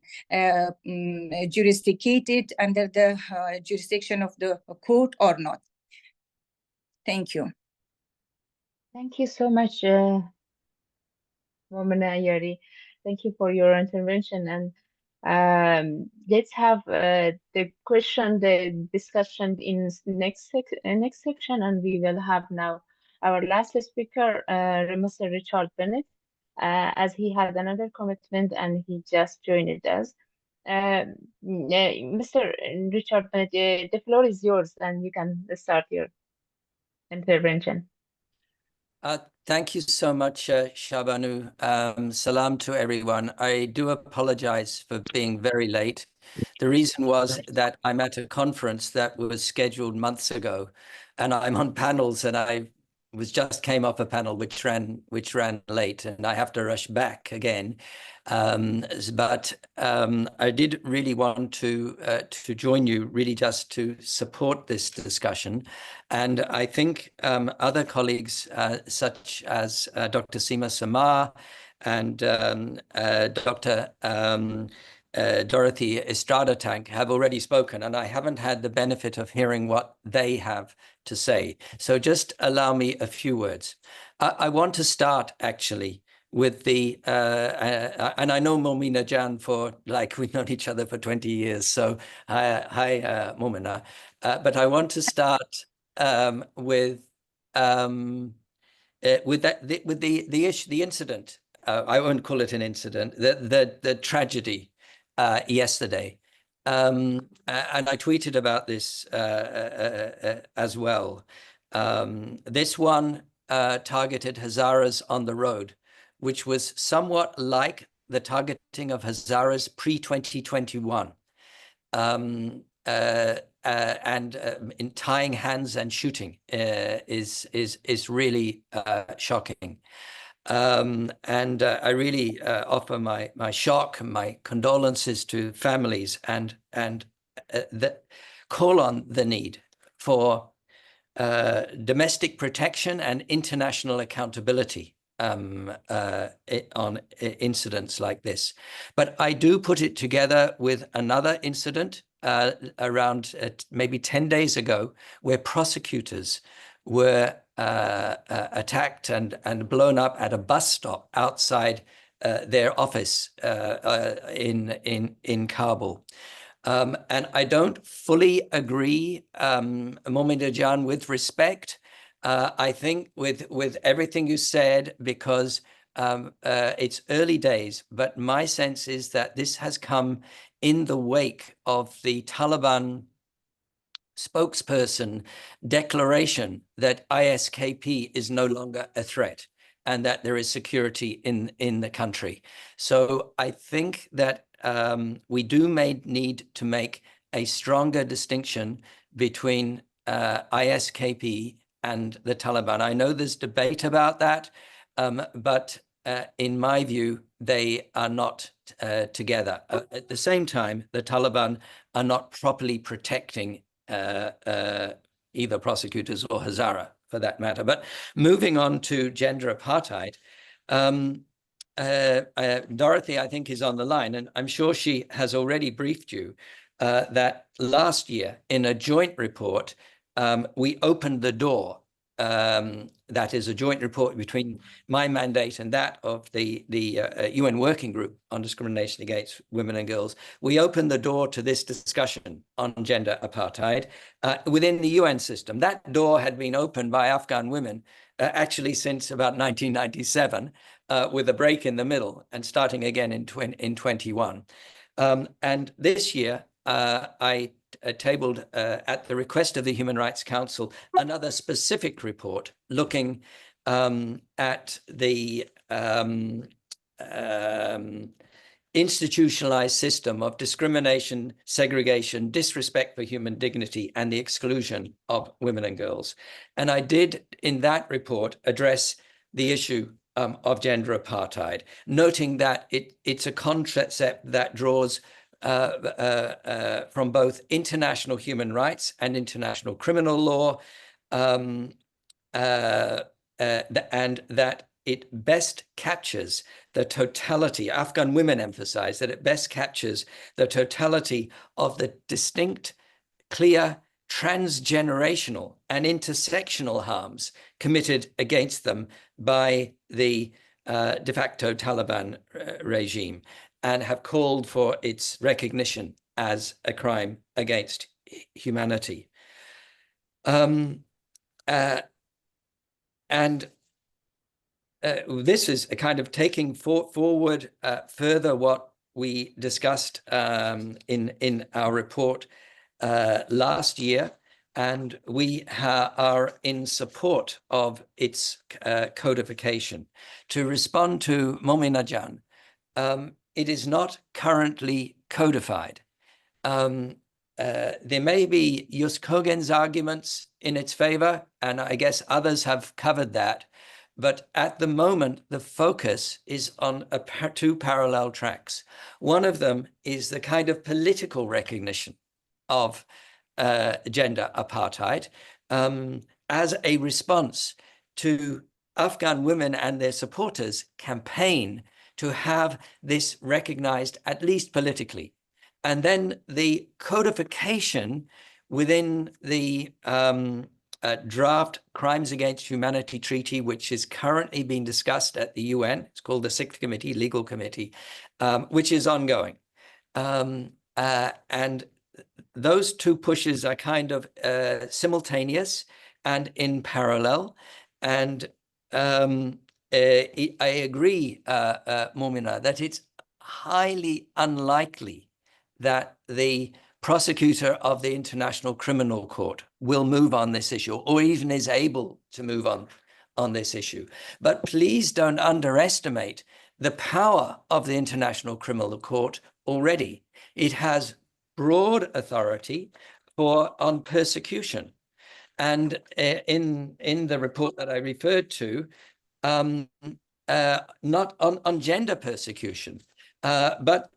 jurisdicted under the jurisdiction of the court or not. Thank you. Thank you so much, Momina, Yari. Thank you for your intervention. And let's have the discussion in next section, and we will have now our last speaker, Mr. Richard Bennett, as he had another commitment and he just joined us. Mr. Richard Bennett, the floor is yours, and you can start your intervention. Thank you so much, Shabanu. Salam to everyone. I do apologize for being very late. The reason was that I'm at a conference that was scheduled months ago, and I'm on panels, and I came off a panel which ran late, and I have to rush back again. But I did really want to join you, really just to support this discussion. And I think other colleagues, such as Dr. Seema Samar and Dr. Dorothy Estrada-Tanck have already spoken, and I haven't had the benefit of hearing what they have to say. So just allow me a few words. I want to start actually with the, and I know Momina Jan we've known each other for 20 years. So hi, Momina. But I want to start with the issue, the incident. I won't call it an incident. The tragedy yesterday, and I tweeted about this as well. This one targeted Hazaras on the road, which was somewhat like the targeting of Hazaras pre-2021. And in tying hands and shooting is really shocking. And I really offer my shock and my condolences to families, and call on the need for domestic protection and international accountability on incidents like this. But I do put it together with another incident around maybe 10 days ago, where prosecutors were attacked and blown up at a bus stop outside their office in Kabul. And I don't fully agree, Momina Jan, with respect. I think with everything you said, because it's early days, but my sense is that this has come in the wake of the Taliban spokesperson declaration that ISKP is no longer a threat and that there is security in the country. So I think that we do need to make a stronger distinction between ISKP and the Taliban. I know there's debate about that, but in my view, they are not together. At the same time, the Taliban are not properly protecting either prosecutors or Hazara, for that matter. But moving on to gender apartheid, Dorothy, I think, is on the line, and I'm sure she has already briefed you that last year in a joint report, we opened the door. That is a joint report between my mandate and that of the UN Working Group on Discrimination Against Women and Girls. We opened the door to this discussion on gender apartheid within the UN system. That door had been opened by Afghan women actually since about 1997, with a break in the middle and starting again in 21. And this year, I tabled at the request of the Human Rights Council another specific report looking at the institutionalized system of discrimination, segregation, disrespect for human dignity, and the exclusion of women and girls. And I did, in that report, address the issue of gender apartheid, noting that it's a concept that draws from both international human rights and international criminal law, and that it best captures the totality. Afghan women emphasize that it best captures the totality of the distinct, clear, transgenerational and intersectional harms committed against them by the de facto Taliban regime, and have called for its recognition as a crime against humanity. This is a kind of taking forward further what we discussed in our report last year, and we are in support of its codification. To respond to Momina Jan, it is not currently codified. There may be Jus Cogens arguments in its favor, and I guess others have covered that. But at the moment, the focus is on two parallel tracks. One of them is the kind of political recognition of gender apartheid as a response to Afghan women and their supporters' campaign to have this recognized, at least politically. And then the codification within the draft Crimes Against Humanity Treaty, which is currently being discussed at the UN. It's called the Sixth Committee, Legal Committee, which is ongoing. And those two pushes are kind of simultaneous and in parallel. And I agree, Momina, that it's highly unlikely that the prosecutor of the International Criminal Court will move on this issue, or even is able to move on this issue. But please don't underestimate the power of the International Criminal Court already. It has broad authority on persecution. And in the report that I referred to, not on gender persecution, but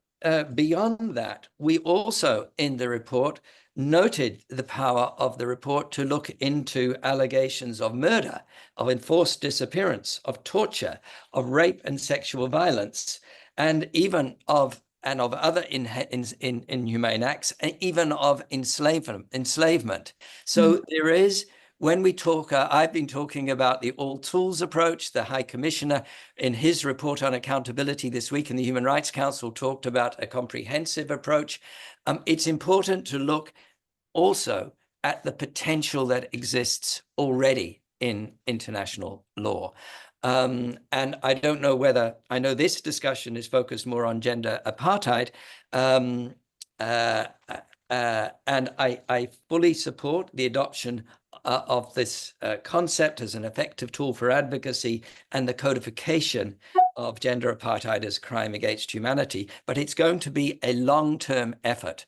beyond that, we also in the report noted the power of the report to look into allegations of murder, of enforced disappearance, of torture, of rape and sexual violence, and even of other inhumane acts, and even of enslavement. So there is, when we talk, I've been talking about the all tools approach. The High Commissioner in his report on accountability this week in the Human Rights Council talked about a comprehensive approach. It's important to look also at the potential that exists already in international law. And I don't know whether, I know this discussion is focused more on gender apartheid, and I fully support the adoption of this concept as an effective tool for advocacy and the codification of gender apartheid as crime against humanity. But it's going to be a long-term effort.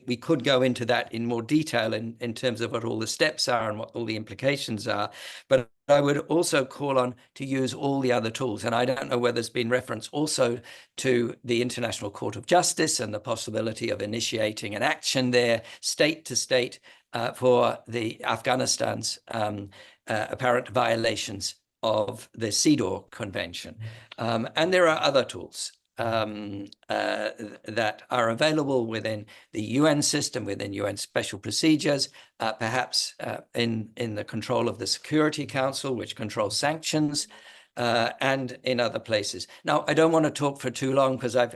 We could go into that in more detail in terms of what all the steps are and what all the implications are. But I would also call on to use all the other tools. And I don't know whether there's been reference also to the International Court of Justice and the possibility of initiating an action there, state to state, for the Afghanistan's apparent violations of the CEDAW Convention. And there are other tools that are available within the UN system, within UN special procedures, perhaps in the control of the Security Council, which controls sanctions, and in other places. Now, I don't want to talk for too long because I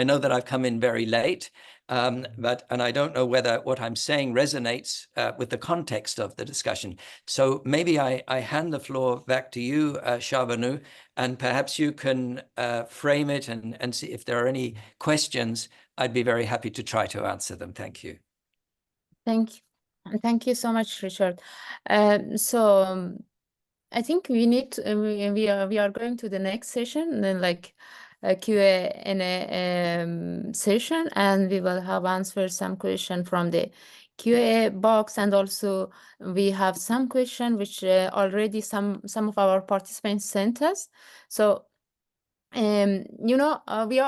know that I've come in very late, and I don't know whether what I'm saying resonates with the context of the discussion. So maybe I hand the floor back to you, Shabanu, and perhaps you can frame it and see if there are any questions. I'd be very happy to try to answer them. Thank you. Thank you so much, Richard. I think we need to, we are going to the next session, then like a Q&A session, and we will have answered some question from the Q&A box, and also we have some question which already some of our participants sent us. So You know, we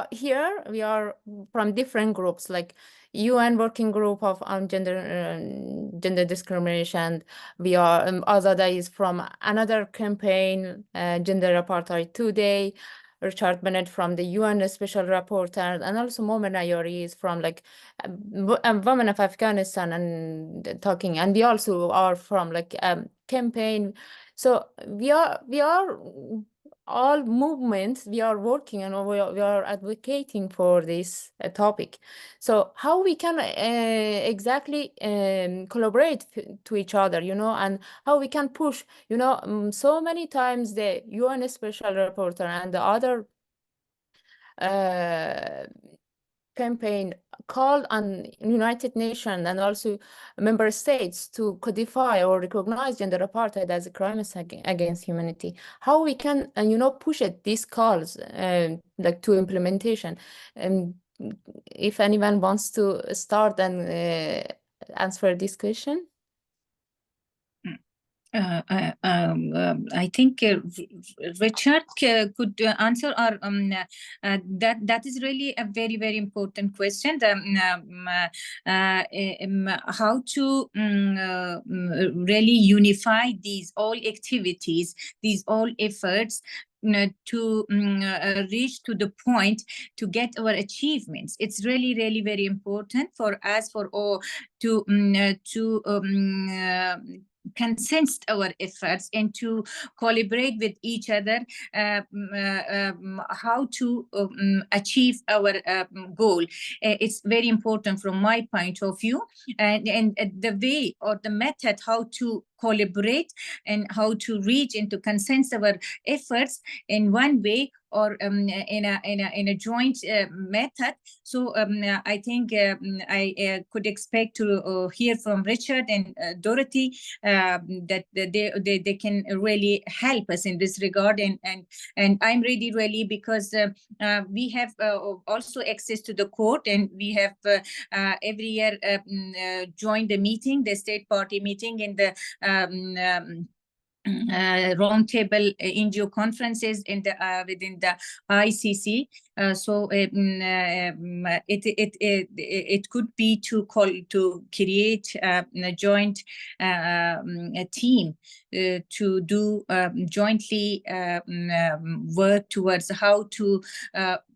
are from different groups, like UN Working Group on gender discrimination. We are Azada is from another campaign, Gender Apartheid Today. Richard Bennett from the UN Special Rapporteur, and also Momina Yari is from like women of Afghanistan and talking. And we also are from like campaign. So we are all movements, we are working and we are advocating for this topic. So how we can exactly collaborate to each other, you know, and how we can push, you know, so many times the UN Special Rapporteur and the other campaign called on United Nations and also member states to codify or recognize gender apartheid as a crime against humanity. How we can, you know, push it, these calls like to implementation. And if anyone wants to start and answer this question. I think Richard could answer, or that is really a very, very important question. How to really unify these all activities, these all efforts to reach to the point to get our achievements. It's really, really very important for us, for all, to consist our efforts and to collaborate with each other, how to achieve our goal. It's very important from my point of view, and the way or the method how to collaborate and how to reach and to consensus our efforts in one way or in a joint method. So I think I could expect to hear from Richard and Dorothy that they can really help us in this regard, and I'm ready really, because we have also access to the court, and we have every year joined the meeting, the state party meeting, in the roundtable NGO conferences in the within the ICC. So it could be to create a joint team to do jointly work towards how to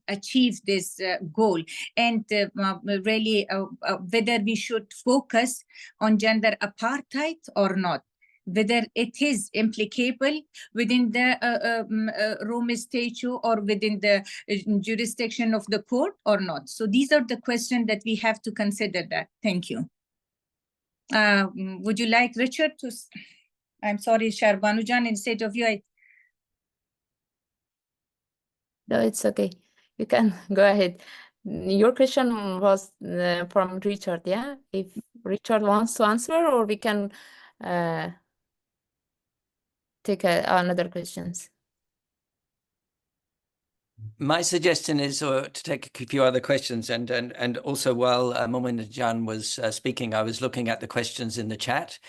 achieve this goal, and really whether we should focus on gender apartheid or not, whether it is implicable within the Rome Statute or within the jurisdiction of the court or not. So these are the questions that we have to consider that. Thank you. Would you like Richard to? I'm sorry, Sharbanujan, instead of you. No, it's okay. You can go ahead. Your question was from Richard, yeah? If Richard wants to answer, or we can take another questions. My suggestion is to take a few other questions, and also while Momina Jan was speaking, I was looking at the questions in the chat.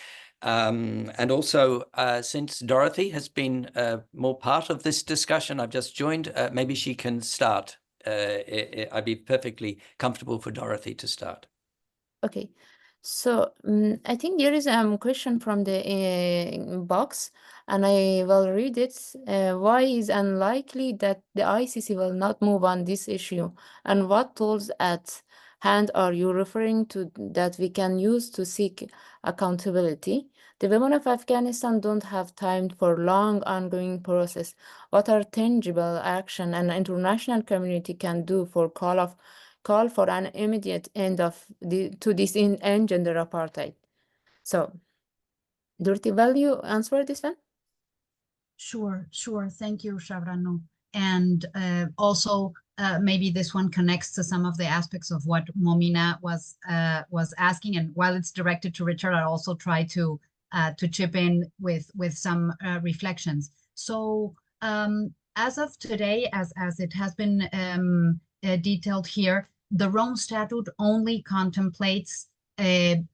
And also, since Dorothy has been more part of this discussion, I've just joined, maybe she can start. I'd be perfectly comfortable for Dorothy to start. Okay, so I think there is a question from the box, and I will read it. Why is unlikely that the ICC will not move on this issue, and what tools at hand are you referring to that we can use to seek accountability? The women of Afghanistan don't have time for long ongoing process. What are tangible action an international community can do for call for an immediate end to this end gender apartheid? So, Dorothy, will you answer this one? Sure. Thank you, Shabranu. And also, maybe this one connects to some of the aspects of what Momina was asking. And while it's directed to Richard, I'll also try to chip in with some reflections. So as of today, as it has been detailed here, the Rome Statute only contemplates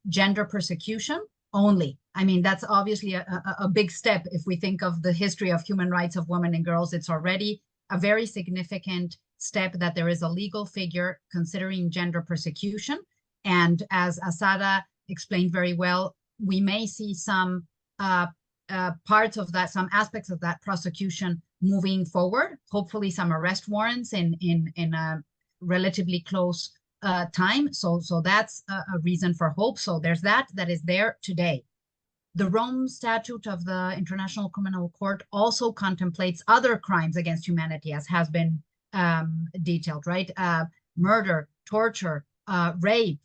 gender persecution only. I mean, that's obviously a big step if we think of the history of human rights of women and girls. It's already a very significant step that there is a legal figure considering gender persecution. And as Asada explained very well, we may see some parts of that, some aspects of that prosecution moving forward, hopefully some arrest warrants in a relatively close time. So that's a reason for hope. So there's that is there today. The Rome Statute of the International Criminal Court also contemplates other crimes against humanity, as has been detailed, right? Murder, torture, rape,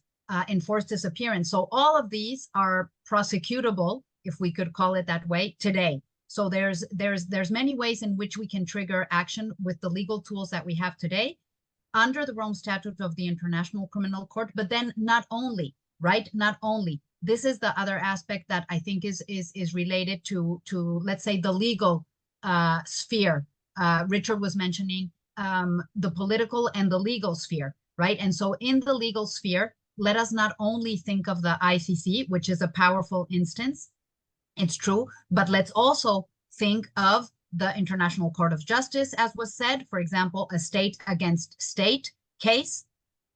enforced disappearance. So all of these are prosecutable, if we could call it that way, today. So there's many ways in which we can trigger action with the legal tools that we have today under the Rome Statute of the International Criminal Court. But then not only, right? Not only. This is the other aspect that I think is related to let's say the legal sphere. Richard was mentioning the political and the legal sphere, right? And so in the legal sphere, let us not only think of the ICC, which is a powerful instance, it's true, but let's also think of the International Court of Justice, as was said, for example, a state against state case,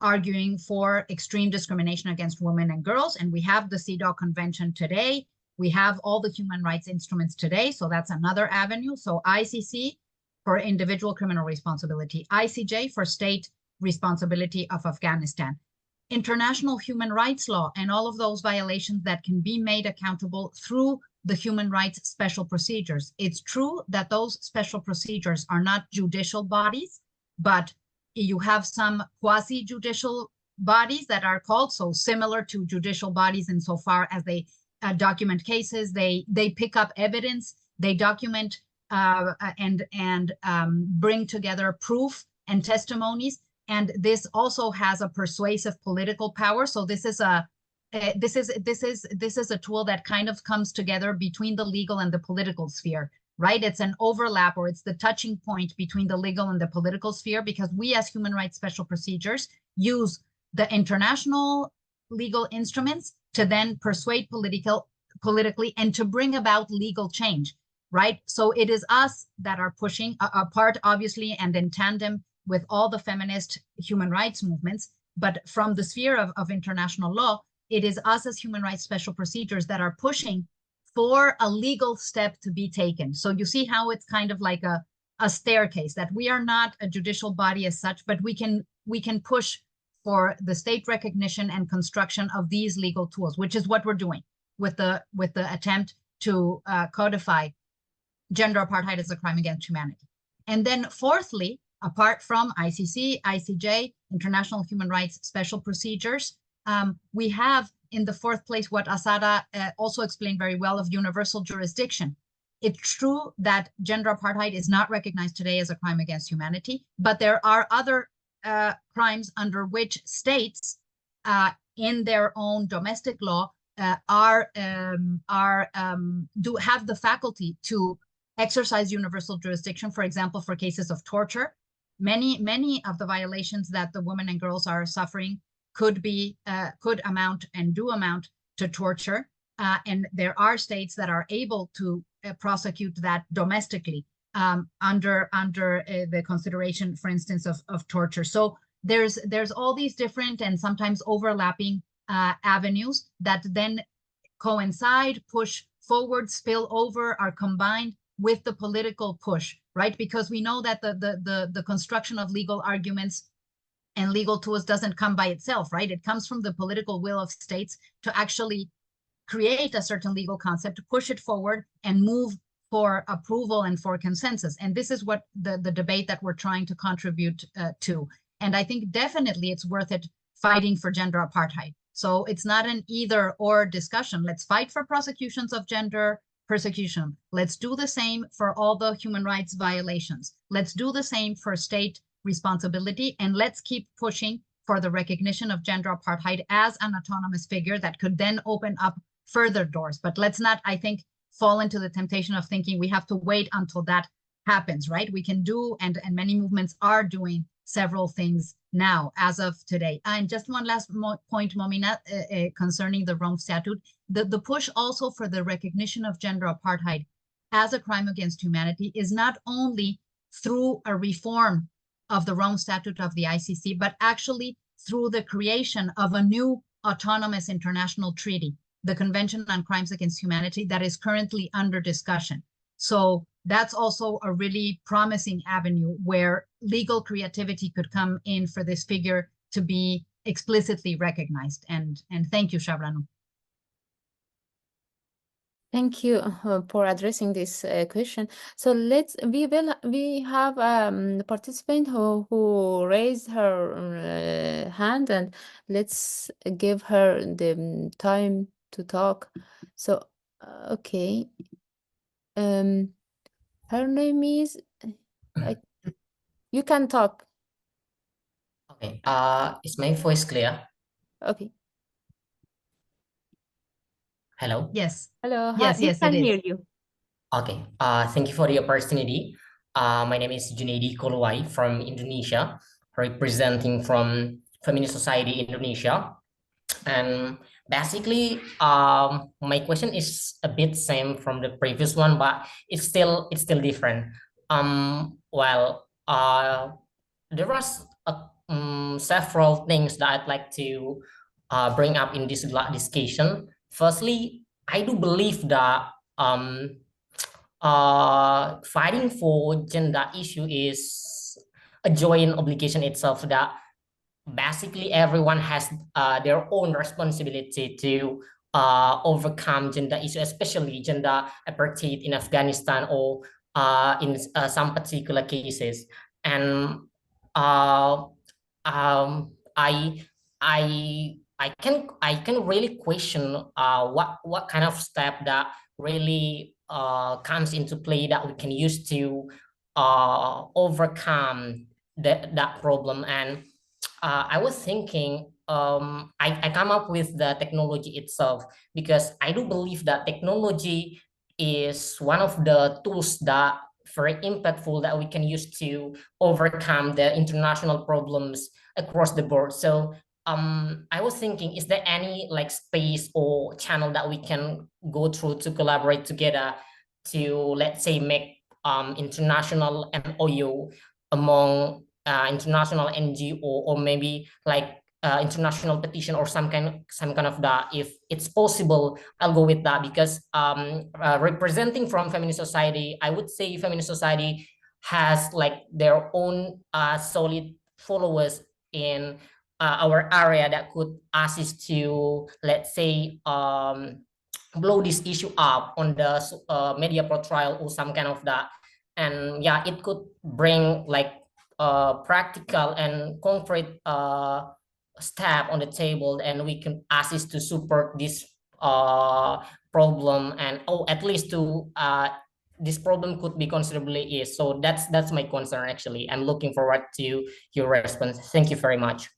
arguing for extreme discrimination against women and girls. And we have the CEDAW Convention today. We have all the human rights instruments today. So that's another avenue. So ICC for individual criminal responsibility, ICJ for state responsibility of Afghanistan, international human rights law, and all of those violations that can be made accountable through the human rights special procedures. It's true that those special procedures are not judicial bodies, but you have some quasi-judicial bodies that are called, so similar to judicial bodies insofar as they document cases, they pick up evidence, they document and bring together proof and testimonies. And this also has a persuasive political power. So this is a tool that kind of comes together between the legal and the political sphere, right? It's an overlap, or it's the touching point between the legal and the political sphere, because we as human rights special procedures use the international legal instruments to then persuade politically and to bring about legal change, right? So it is us that are pushing apart, obviously, and in tandem with all the feminist human rights movements, but from the sphere of international law, it is us as human rights special procedures that are pushing for a legal step to be taken. So you see how it's kind of like a staircase, that we are not a judicial body as such, but we can push for the state recognition and construction of these legal tools, which is what we're doing with the attempt to codify gender apartheid as a crime against humanity. And then fourthly, apart from ICC, ICJ, international human rights special procedures, we have in the fourth place what Asada also explained very well of universal jurisdiction. It's true that gender apartheid is not recognized today as a crime against humanity, but there are other crimes under which states in their own domestic law do have the faculty to exercise universal jurisdiction, for example, for cases of torture. Many of the violations that the women and girls are suffering could amount and do amount to torture. And there are states that are able to prosecute that domestically under the consideration, for instance, of torture. So there's all these different and sometimes overlapping avenues that then coincide, push forward, spill over, are combined with the political push, right? Because we know that the construction of legal arguments and legal tools doesn't come by itself, right? It comes from the political will of states to actually create a certain legal concept, to push it forward and move for approval and for consensus. And this is what the debate that we're trying to contribute to. And I think definitely it's worth it fighting for gender apartheid. So it's not an either or discussion. Let's fight for prosecutions of gender persecution. Let's do the same for all the human rights violations. Let's do the same for state responsibility, and let's keep pushing for the recognition of gender apartheid as an autonomous figure that could then open up further doors. But let's not, I think, fall into the temptation of thinking we have to wait until that happens, right? We can do, and many movements are doing several things now as of today. And just one last point, Momina, concerning the Rome Statute, the push also for the recognition of gender apartheid as a crime against humanity is not only through a reform of the Rome Statute of the ICC, but actually through the creation of a new autonomous international treaty, the Convention on Crimes Against Humanity, that is currently under discussion. So that's also a really promising avenue where legal creativity could come in for this figure to be explicitly recognized. And thank you, Shabranu. Thank you for addressing this question. So we have a participant who raised her hand, and let's give her the time to talk. So okay, her name is you can talk. Okay, is my voice clear? Okay. Hello? Yes. Hello. Yes, We yes, can it is. hear you. Okay, thank you for the opportunity. My name is Junaidi Kolwai from Indonesia, representing from Feminist Society Indonesia. And basically, my question is a bit same from the previous one, but it's still different. Well, there was several things that I'd like to bring up in this discussion. Firstly, I do believe that fighting for gender issue is a joint obligation itself, that basically everyone has their own responsibility to overcome gender issue, especially gender apartheid in Afghanistan or in some particular cases. And I can really question what kind of step that really comes into play that we can use to overcome that problem. And I was thinking, I come up with the technology itself, because I do believe that technology is one of the tools that very impactful that we can use to overcome the international problems across the board. So I was thinking, is there any like space or channel that we can go through to collaborate together to, let's say, make international MOU among international NGO, or maybe like international petition or some kind of that? If it's possible, I'll go with that, because representing from feminist society, I would say feminist society has like their own solid followers in our area that could assist to, let's say, blow this issue up on the media portrayal or some kind of that. And yeah, it could bring like practical and concrete step on the table, and we can assist to support this problem, and at least to this problem could be considerably eased. So that's my concern. Actually, I'm looking forward to your response. Thank you very much.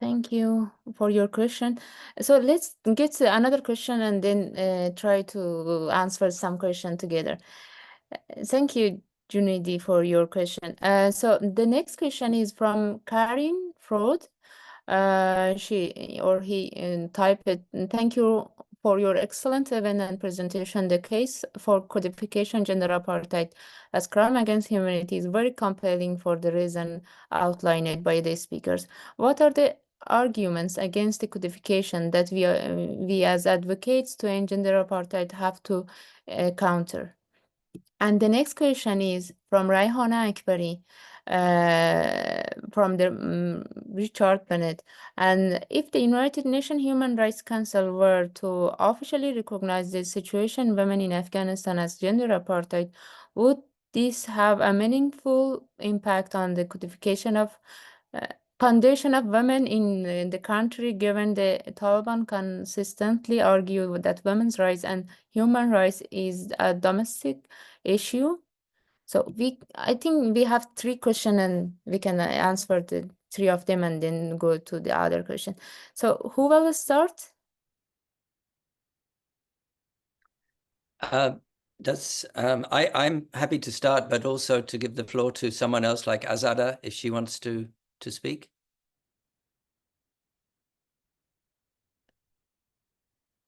Thank you for your question. So let's get to another question and then try to answer some question together. Thank you, Junaidi, for your question. So the next question is from Karin Fraud. She or he typed it. Thank you for your excellent event and presentation. The case for codification gender apartheid as crime against humanity is very compelling for the reason outlined by the speakers. What are the arguments against the codification that we as advocates to end gender apartheid have to counter? And the next question is from Raihana Akbari, from the Richard Bennett. And if the United Nations Human Rights Council were to officially recognize the situation of women in Afghanistan as gender apartheid, would this have a meaningful impact on the codification of condition of women in the country, given the Taliban consistently argue that women's rights and human rights is a domestic issue? So I think we have 3 questions, and we can answer the 3 of them and then go to the other question. So who will start? I'm happy to start, but also to give the floor to someone else like Azada if she wants to speak.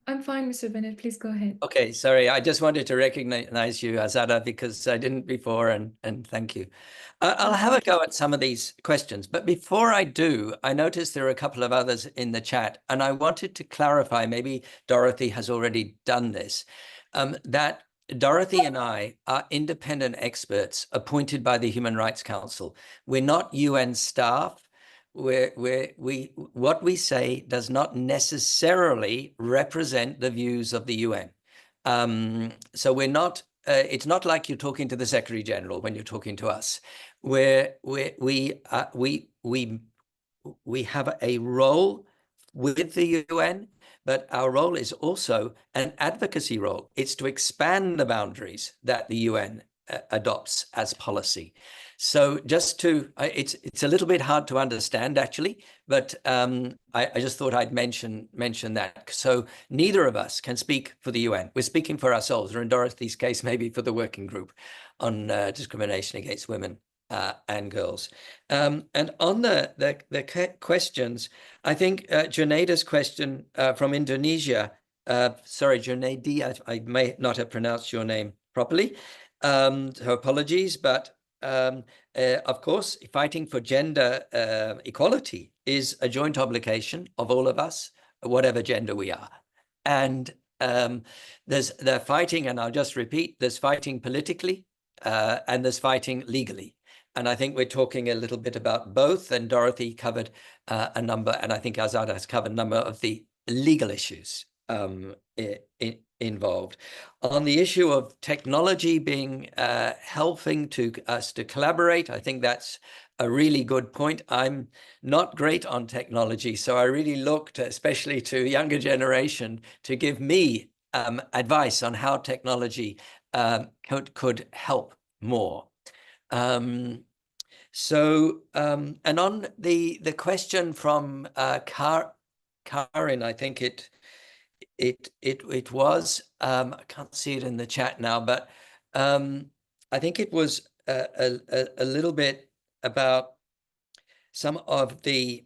I'm fine, Mr. Bennett. Please go ahead. Okay, sorry. I just wanted to recognize you, Azada, because I didn't before, and thank you. I'll have a go at some of these questions, but before I do, I noticed there are a couple of others in the chat, and I wanted to clarify, maybe Dorothy has already done this, that Dorothy and I are independent experts appointed by the Human Rights Council. We're not UN staff. What we say does not necessarily represent the views of the UN. So we're not, it's not like you're talking to the Secretary General when you're talking to us. We have a role with the UN, but our role is also an advocacy role. It's to expand the boundaries that the UN adopts as policy. So just to, it's a little bit hard to understand actually, but I just thought I'd mention that. So neither of us can speak for the UN. We're speaking for ourselves, or in Dorothy's case, maybe for the working group on discrimination against women and girls. And on the questions, I think Junaid's question from Indonesia, sorry, Junaidi, I may not have pronounced your name properly. So apologies, but of course, fighting for gender equality is a joint obligation of all of us, whatever gender we are. And they're fighting, and I'll just repeat, there's fighting politically and there's fighting legally. And I think we're talking a little bit about both, and Dorothy covered a number, and I think Azada has covered a number of the legal issues involved. On the issue of technology being helping to us to collaborate, I think that's a really good point. I'm not great on technology, so I really looked, especially to younger generation, to give me advice on how technology could help more. And on the question from Karin, I think it was, I can't see it in the chat now, but I think it was a little bit about some of the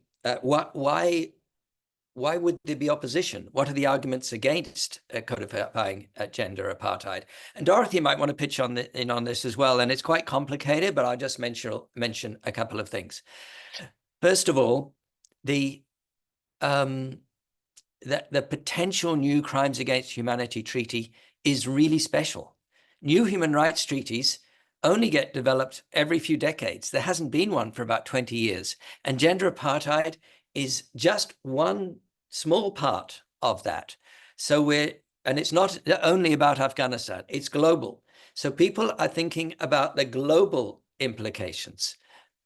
why would there be opposition? What are the arguments against codifying gender apartheid? And Dorothy might want to pitch in on this as well. And it's quite complicated, but I'll just mention a couple of things. First of all, the potential new crimes against humanity treaty is really special. New human rights treaties only get developed every few decades. There hasn't been one for about 20 years. And gender apartheid is just one small part of that. So and it's not only about Afghanistan, it's global. So people are thinking about the global implications,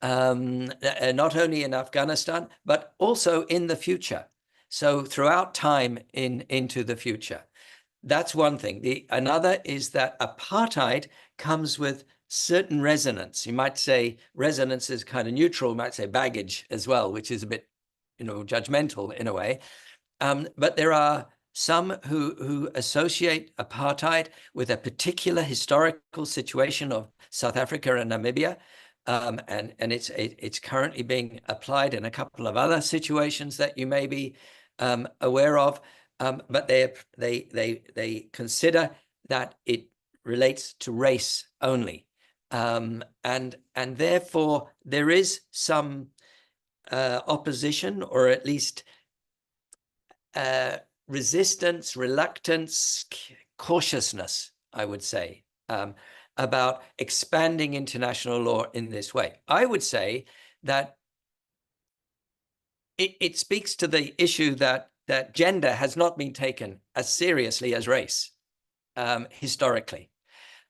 not only in Afghanistan, but also in the future. So throughout time into the future. That's one thing. Another is that apartheid comes with certain resonance. You might say resonance is kind of neutral, you might say baggage as well, which is a bit, judgmental in a way. But there are some who associate apartheid with a particular historical situation of South Africa and Namibia. And it's currently being applied in a couple of other situations that you may be aware of. But they consider that it relates to race only. And therefore there is some opposition, or at least resistance, reluctance, cautiousness, I would say, about expanding international law in this way. I would say that it speaks to the issue that gender has not been taken as seriously as race historically.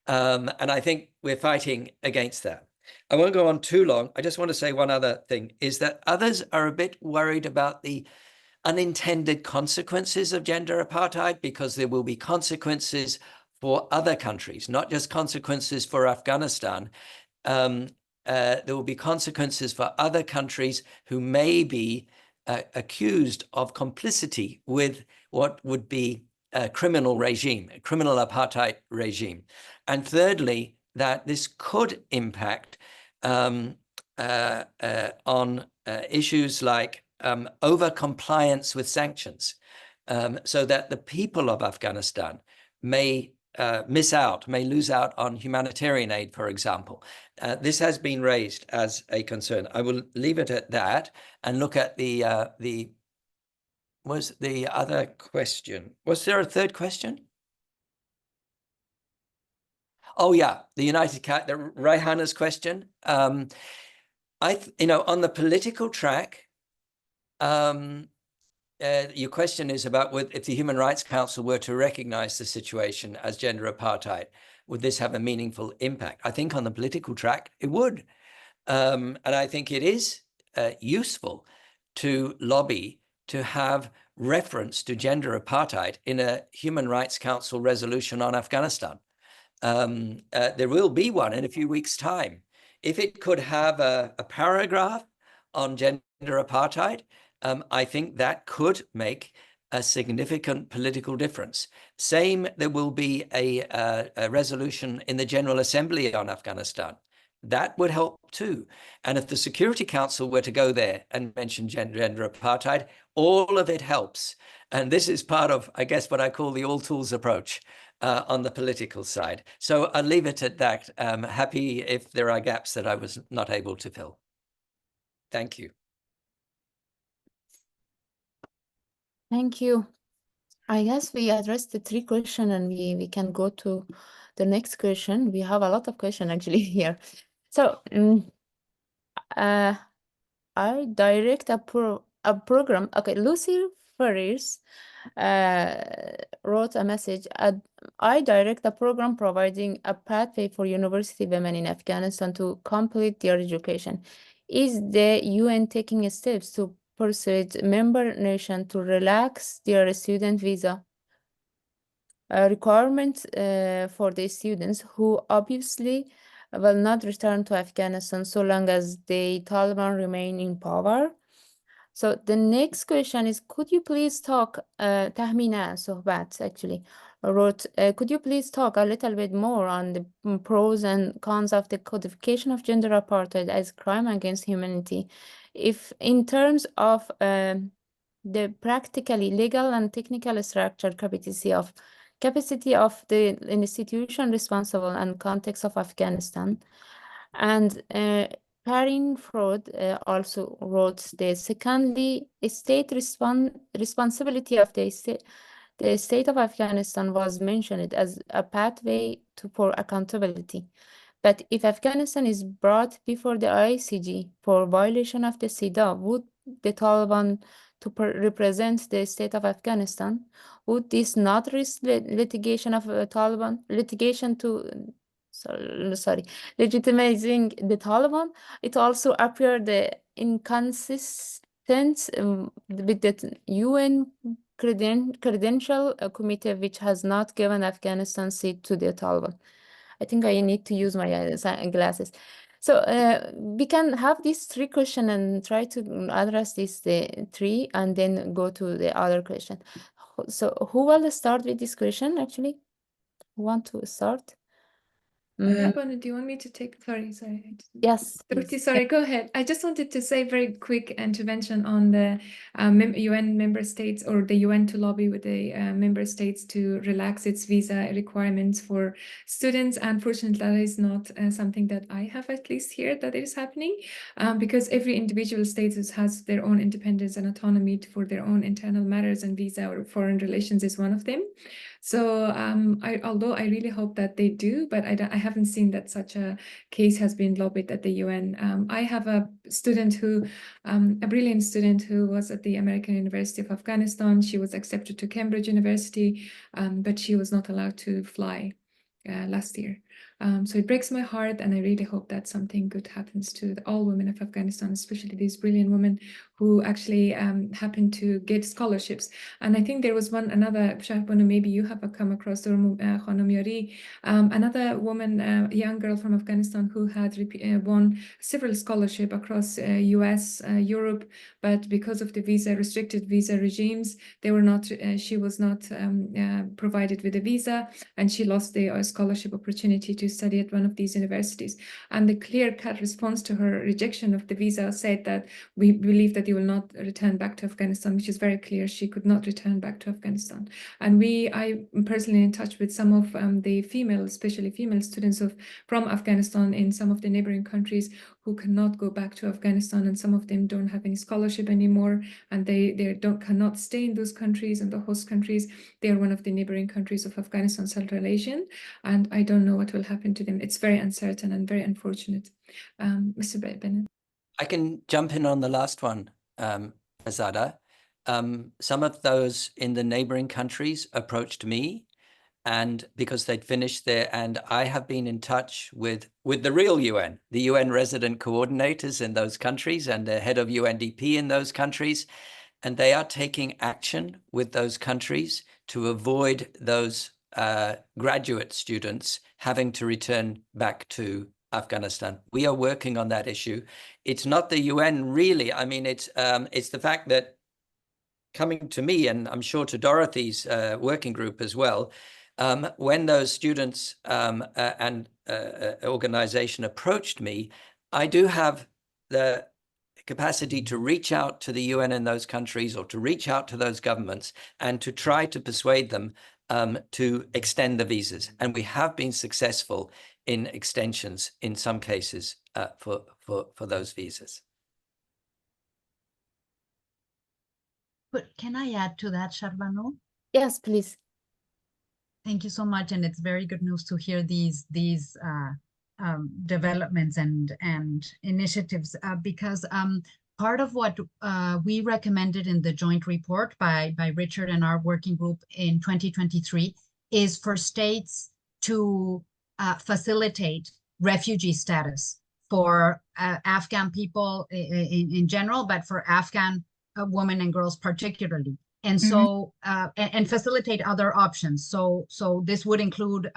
And I think we're fighting against that. I won't go on too long. I just want to say one other thing, is that others are a bit worried about the unintended consequences of gender apartheid, because there will be consequences for other countries, not just consequences for Afghanistan. There will be consequences for other countries who may be accused of complicity with what would be a criminal regime, a criminal apartheid regime. And thirdly, that this could impact on issues like over-compliance with sanctions. so that the people of Afghanistan may may lose out on humanitarian aid, for example. This has been raised as a concern. I will leave it at that and look at was the other question. Was there a third question? Oh yeah, the Raihana's question. On the political track, your question is about if the Human Rights Council were to recognize the situation as gender apartheid, would this have a meaningful impact? I think on the political track, it would. And I think it is useful to lobby to have reference to gender apartheid in a Human Rights Council resolution on Afghanistan. There will be one in a few weeks' time. If it could have a paragraph on gender apartheid, I think that could make a significant political difference. Same, there will be a resolution in the General Assembly on Afghanistan. That would help too. And if the Security Council were to go there and mention gender apartheid, all of it helps. And this is part of, I guess, what I call the all tools approach on the political side. So I'll leave it at that. Happy if there are gaps that I was not able to fill. Thank you. Thank you. I guess we addressed the 3 questions and we can go to the next question. We have a lot of questions actually here. So I direct a program. Okay, Lucy Ferris wrote a message. I direct a program providing a pathway for university women in Afghanistan to complete their education. Is the UN taking steps to persuade member nations to relax their student visa requirements for the students who obviously will not return to Afghanistan so long as the Taliban remain in power? So the next question is, could you please talk, Tahmina Sohbat actually wrote, could you please talk a little bit more on the pros and cons of the codification of gender apartheid as crime against humanity? If in terms of the practically legal and technical structure capacity of the institution responsible and context of Afghanistan. And Karin Freud also wrote this. Secondly, state responsibility of the state of Afghanistan was mentioned as a pathway for accountability. But if Afghanistan is brought before the ICJ for violation of the CEDAW, would the Taliban to represent the state of Afghanistan? Would this not risk litigation of Taliban? Litigation to, legitimizing the Taliban? It also appeared inconsistent with the UN credential committee, which has not given Afghanistan seat to the Taliban. I think I need to use my glasses. So we can have these 3 questions and try to address these 3 and then go to the other question. So who will start with this question actually? Who want to start? Bennett, do you want me to take? Sorry. Yes. Dorothy, sorry, go ahead. I just wanted to say very quick intervention on the UN member states, or the UN to lobby with the member states to relax its visa requirements for students. Unfortunately, that is not something that I have at least here that is happening, because every individual status has their own independence and autonomy for their own internal matters, and visa or foreign relations is one of them. So although I really hope that they do, but I haven't seen that such a case has been lobbied at the UN. I have a student who, a brilliant student who was at the American University of Afghanistan. She was accepted to Cambridge University, but she was not allowed to fly last year. So it breaks my heart, and I really hope that something good happens to all women of Afghanistan, especially these brilliant women who actually happen to get scholarships. And I think there was another, maybe you have come across Yari, another woman, a young girl from Afghanistan who had won several scholarships across US, Europe, but because of the restricted visa regimes, they were not. She was not provided with a visa, and she lost the scholarship opportunity opportunity to study at one of these universities. And the clear-cut response to her rejection of the visa said that we believe that you will not return back to Afghanistan, which is very clear. She could not return back to Afghanistan. And I'm personally in touch with some of the female, especially female students from Afghanistan in some of the neighboring countries who cannot go back to Afghanistan, and some of them don't have any scholarship anymore, and they cannot stay in those countries and the host countries. They are one of the neighboring countries of Afghanistan, Central Asian, and I don't know what will happen to them. It's very uncertain and very unfortunate. Mr. Bennett. I can jump in on the last one, Azada. Some of those in the neighboring countries approached me, and because they'd finished there, and I have been in touch with the real UN, the UN resident coordinators in those countries and the head of UNDP in those countries, and they are taking action with those countries to avoid those graduate students having to return back to Afghanistan. We are working on that issue. It's not the UN really. I mean, it's the fact that coming to me, and I'm sure to Dorothy's working group as well, when those students and organization approached me, I do have the capacity to reach out to the UN in those countries, or to reach out to those governments and to try to persuade them to extend the visas. And we have been successful in extensions in some cases for those visas. But can I add to that, Sharbanu? Yes, please. Thank you so much, and it's very good news to hear these developments and initiatives, because part of what we recommended in the joint report by Richard and our working group in 2023 is for states to facilitate refugee status for Afghan people in general, but for Afghan women and girls particularly. And so, and facilitate other options. So this would include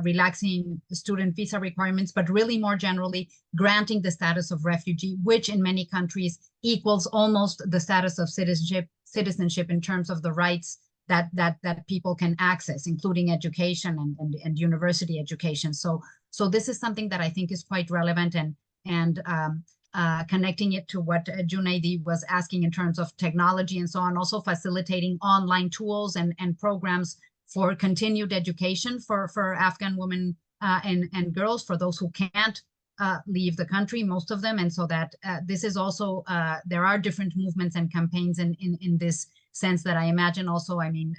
relaxing student visa requirements, but really more generally, granting the status of refugee, which in many countries equals almost the status of citizenship in terms of the rights that people can access, including education and university education. So this is something that I think is quite relevant, and connecting it to what Junaidi was asking in terms of technology and so on, also facilitating online tools and programs for continued education for Afghan women and girls, for those who can't leave the country, most of them. And so that this is also, there are different movements and campaigns in this sense that I imagine also, I mean,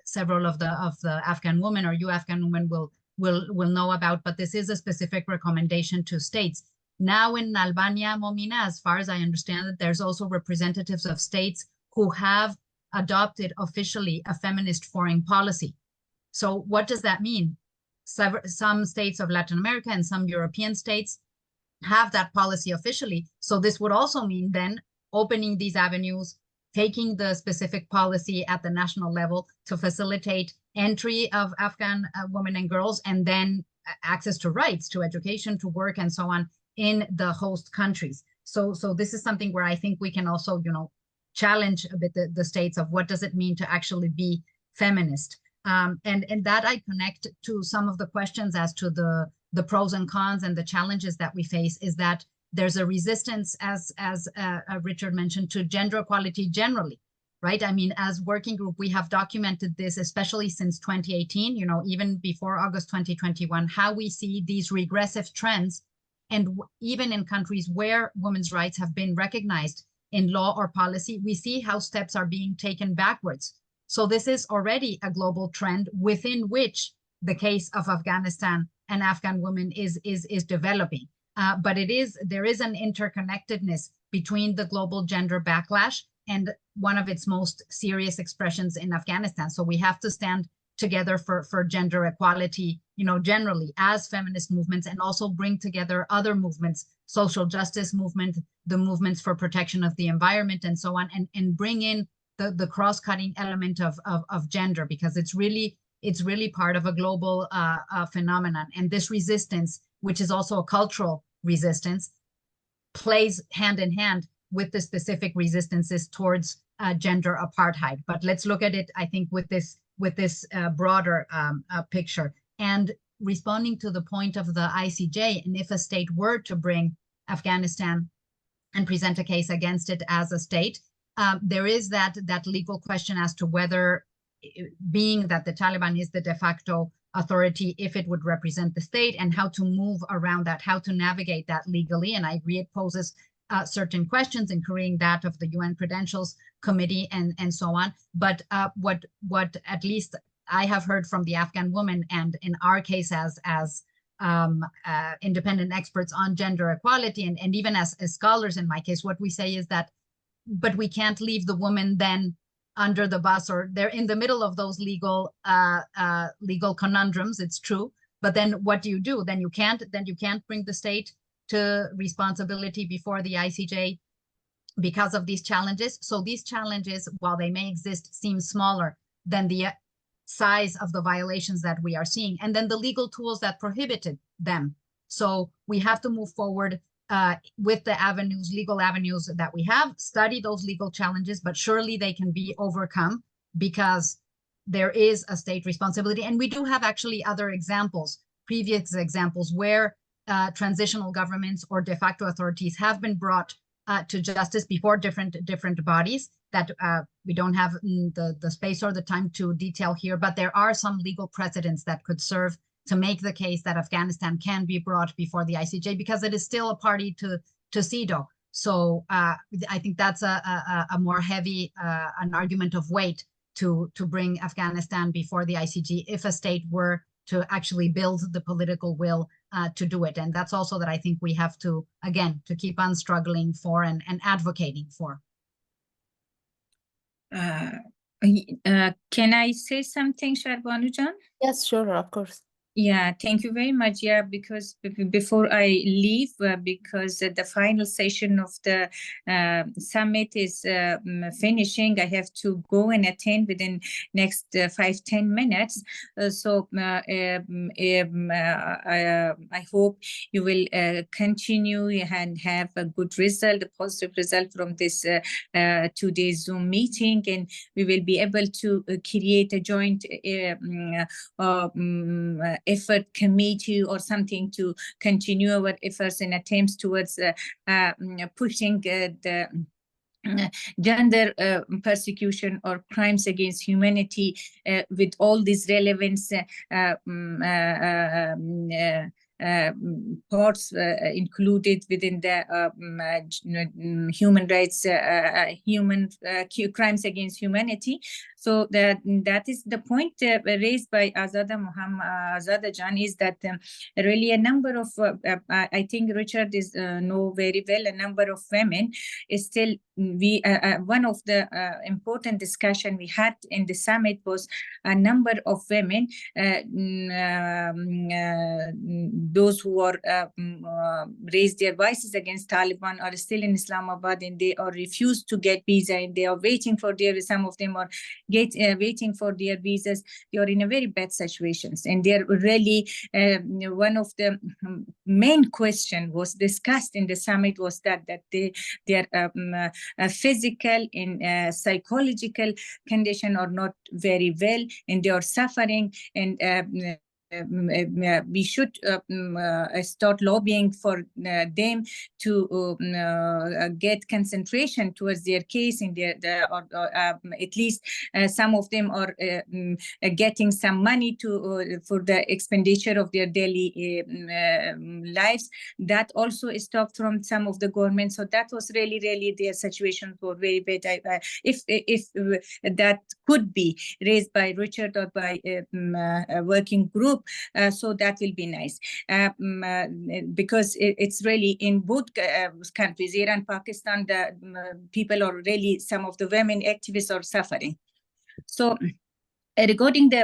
several of the Afghan women or you Afghan women will know about, but this is a specific recommendation to states. Now in Albania, Momina, as far as I understand it, there's also representatives of states who have adopted officially a feminist foreign policy. So what does that mean? Some states of Latin America and some European states have that policy officially. So this would also mean then opening these avenues, taking the specific policy at the national level to facilitate entry of Afghan women and girls, and then access to rights, to education, to work, and so on, in the host countries. So this is something where I think we can also, challenge a bit the states of what does it mean to actually be feminist. And that I connect to some of the questions as to the pros and cons and the challenges that we face, is that there's a resistance, as Richard mentioned, to gender equality generally, right? I mean, as working group, we have documented this, especially since 2018, even before August 2021, how we see these regressive trends. And even in countries where women's rights have been recognized in law or policy, we see how steps are being taken backwards. So this is already a global trend within which the case of Afghanistan and Afghan women is developing. But there is an interconnectedness between the global gender backlash and one of its most serious expressions in Afghanistan. So we have to stand together for gender equality, generally as feminist movements, and also bring together other movements, social justice movement, the movements for protection of the environment, and so on, and bring in the cross-cutting element of gender, because it's really part of a global phenomenon. And this resistance, which is also a cultural resistance, plays hand in hand with the specific resistances towards gender apartheid. But let's look at it, I think, with this broader picture. And responding to the point of the ICJ, and if a state were to bring Afghanistan and present a case against it as a state, there is that legal question as to whether, being that the Taliban is the de facto authority, if it would represent the state, and how to move around that, how to navigate that legally. And I agree it poses certain questions, including that of the UN Credentials Committee and so on. But what at least I have heard from the Afghan women, and in our case as independent experts on gender equality, and even as scholars in my case, what we say is that, but we can't leave the woman then under the bus, or they're in the middle of those legal conundrums. It's true, but then what do? Then you can't bring the state to responsibility before the ICJ because of these challenges. So these challenges, while they may exist, seem smaller than the size of the violations that we are seeing, and then the legal tools that prohibited them. So we have to move forward with the legal avenues that we have, study those legal challenges, but surely they can be overcome because there is a state responsibility. And we do have actually other examples, previous examples, where transitional governments or de facto authorities have been brought to justice before different bodies that we don't have the space or the time to detail here, but there are some legal precedents that could serve to make the case that Afghanistan can be brought before the ICJ, because it is still a party to CEDAW. So I think that's a more heavy an argument of weight to bring Afghanistan before the ICJ if a state were to actually build the political will to do it. And that's also that I think we have to, again, to keep on struggling for and advocating for. Can I say something, Sharbanujan? Yes, sure, of course. Yeah, thank you very much. Yeah, because before I leave, because the final session of the summit is finishing, I have to go and attend within next 5-10 minutes. So I hope you will continue and have a good result, a positive result from this 2-day Zoom meeting, and we will be able to create a joint effort committee or something to continue our efforts and attempts towards pushing the gender persecution or crimes against humanity with all these relevance parts included within the human rights, crimes against humanity. So that is the point raised by Azada Jan, is that really a number of, I think Richard is know very well, a number of women is still, one of the important discussion we had in the summit was a number of women, those who are raised their voices against Taliban are still in Islamabad, and they are refused to get visa, and they are waiting for their, some of them are waiting for their visas. They are in a very bad situations, and they're really one of the main question was discussed in the summit was that their physical and psychological condition are not very well, and they are suffering, and we should start lobbying for them to get concentration towards their case, and at least some of them are getting some money to for the expenditure of their daily lives. That also stopped from some of the governments. So that was really their situation for very bad. If that could be raised by Richard or by a working group, so that will be nice, because it's really in both countries, Iran, Pakistan, the people are really, some of the women activists are suffering. So regarding the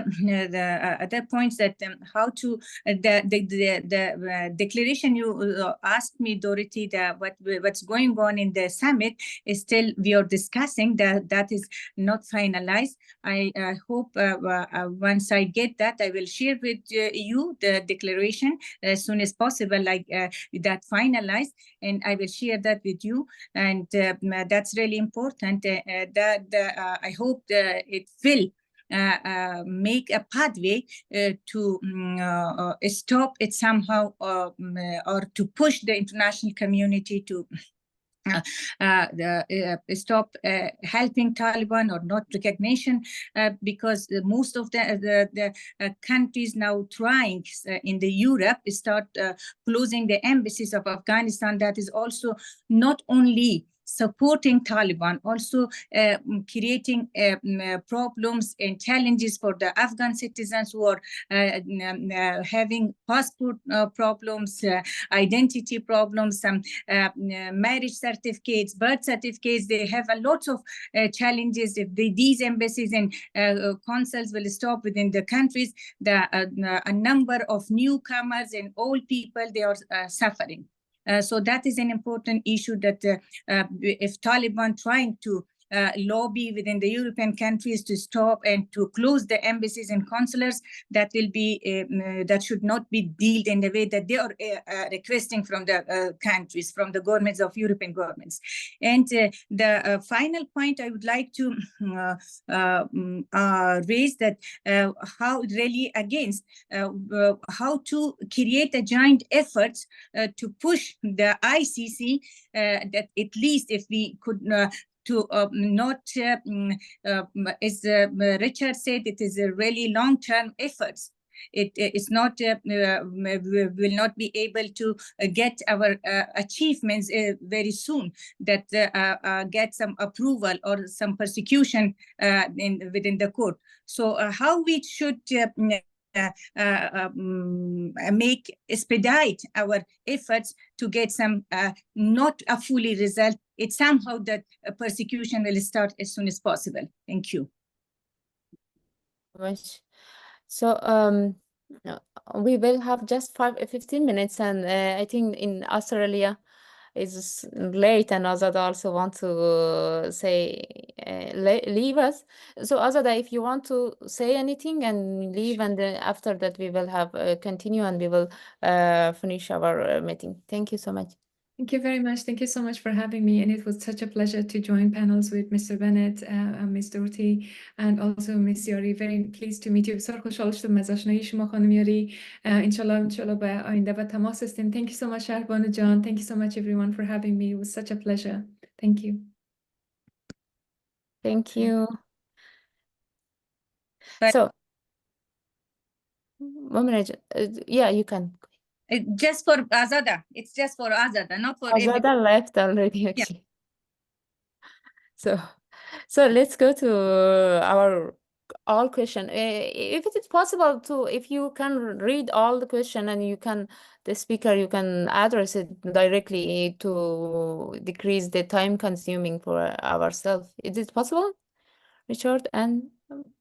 other points that how to the declaration you asked me, Dorothy, what's going on in the summit is still we are discussing, that is not finalized. I hope once I get that, I will share with you the declaration as soon as possible, like that finalized, and I will share that with you. And that's really important. I hope it will make a pathway to stop it somehow, or to push the international community to stop helping Taliban or not recognition, because most of the countries now trying in the Europe start closing the embassies of Afghanistan. That is also not only supporting Taliban, also creating problems and challenges for the Afghan citizens who are having passport problems, identity problems, some marriage certificates, birth certificates. They have a lot of challenges. If these embassies and consuls will stop within the countries, a number of newcomers and old people, they are suffering. So that is an important issue that if Taliban trying to lobby within the European countries to stop and to close the embassies and consulates, that will be that should not be dealt in the way that they are requesting from the countries, from the governments of European governments. And the final point I would like to raise that how really against how to create a joint effort to push the ICC, that at least if we could to not, as Richard said, it is a really long-term efforts. It is not, we will not be able to get our achievements very soon, that get some approval or some persecution within the court. So how we should expedite our efforts to get some, not a fully result. It's somehow that persecution will start as soon as possible. Thank you. So we will have just 15 minutes, and I think in Australia it's late, and Azada also want to leave us. So Azada, if you want to say anything and leave, and then after that we will have continue, and we will finish our meeting. Thank you so much. Thank you very much. Thank you so much for having me. And it was such a pleasure to join panels with Mr. Bennett and Ms. Dorothy, and also Ms. Yari. Very pleased to meet you. بسیار خوشحال شدم از آشنایی شما خانم یاری. انشالله به آینده به تماس هستیم. Thank you so much شهربانو جان. Thank you so much everyone for having me. It was such a pleasure. Thank you. Thank you. But so Momina, yeah, you can. Just for Azada. It's just for Azada, not for Azada everybody. left already, actually. Yeah. So let's go to our all question. If it is possible to, if you can read all the question, and you can, the speaker, you can address it directly to decrease the time consuming for ourselves. Is it possible, Richard and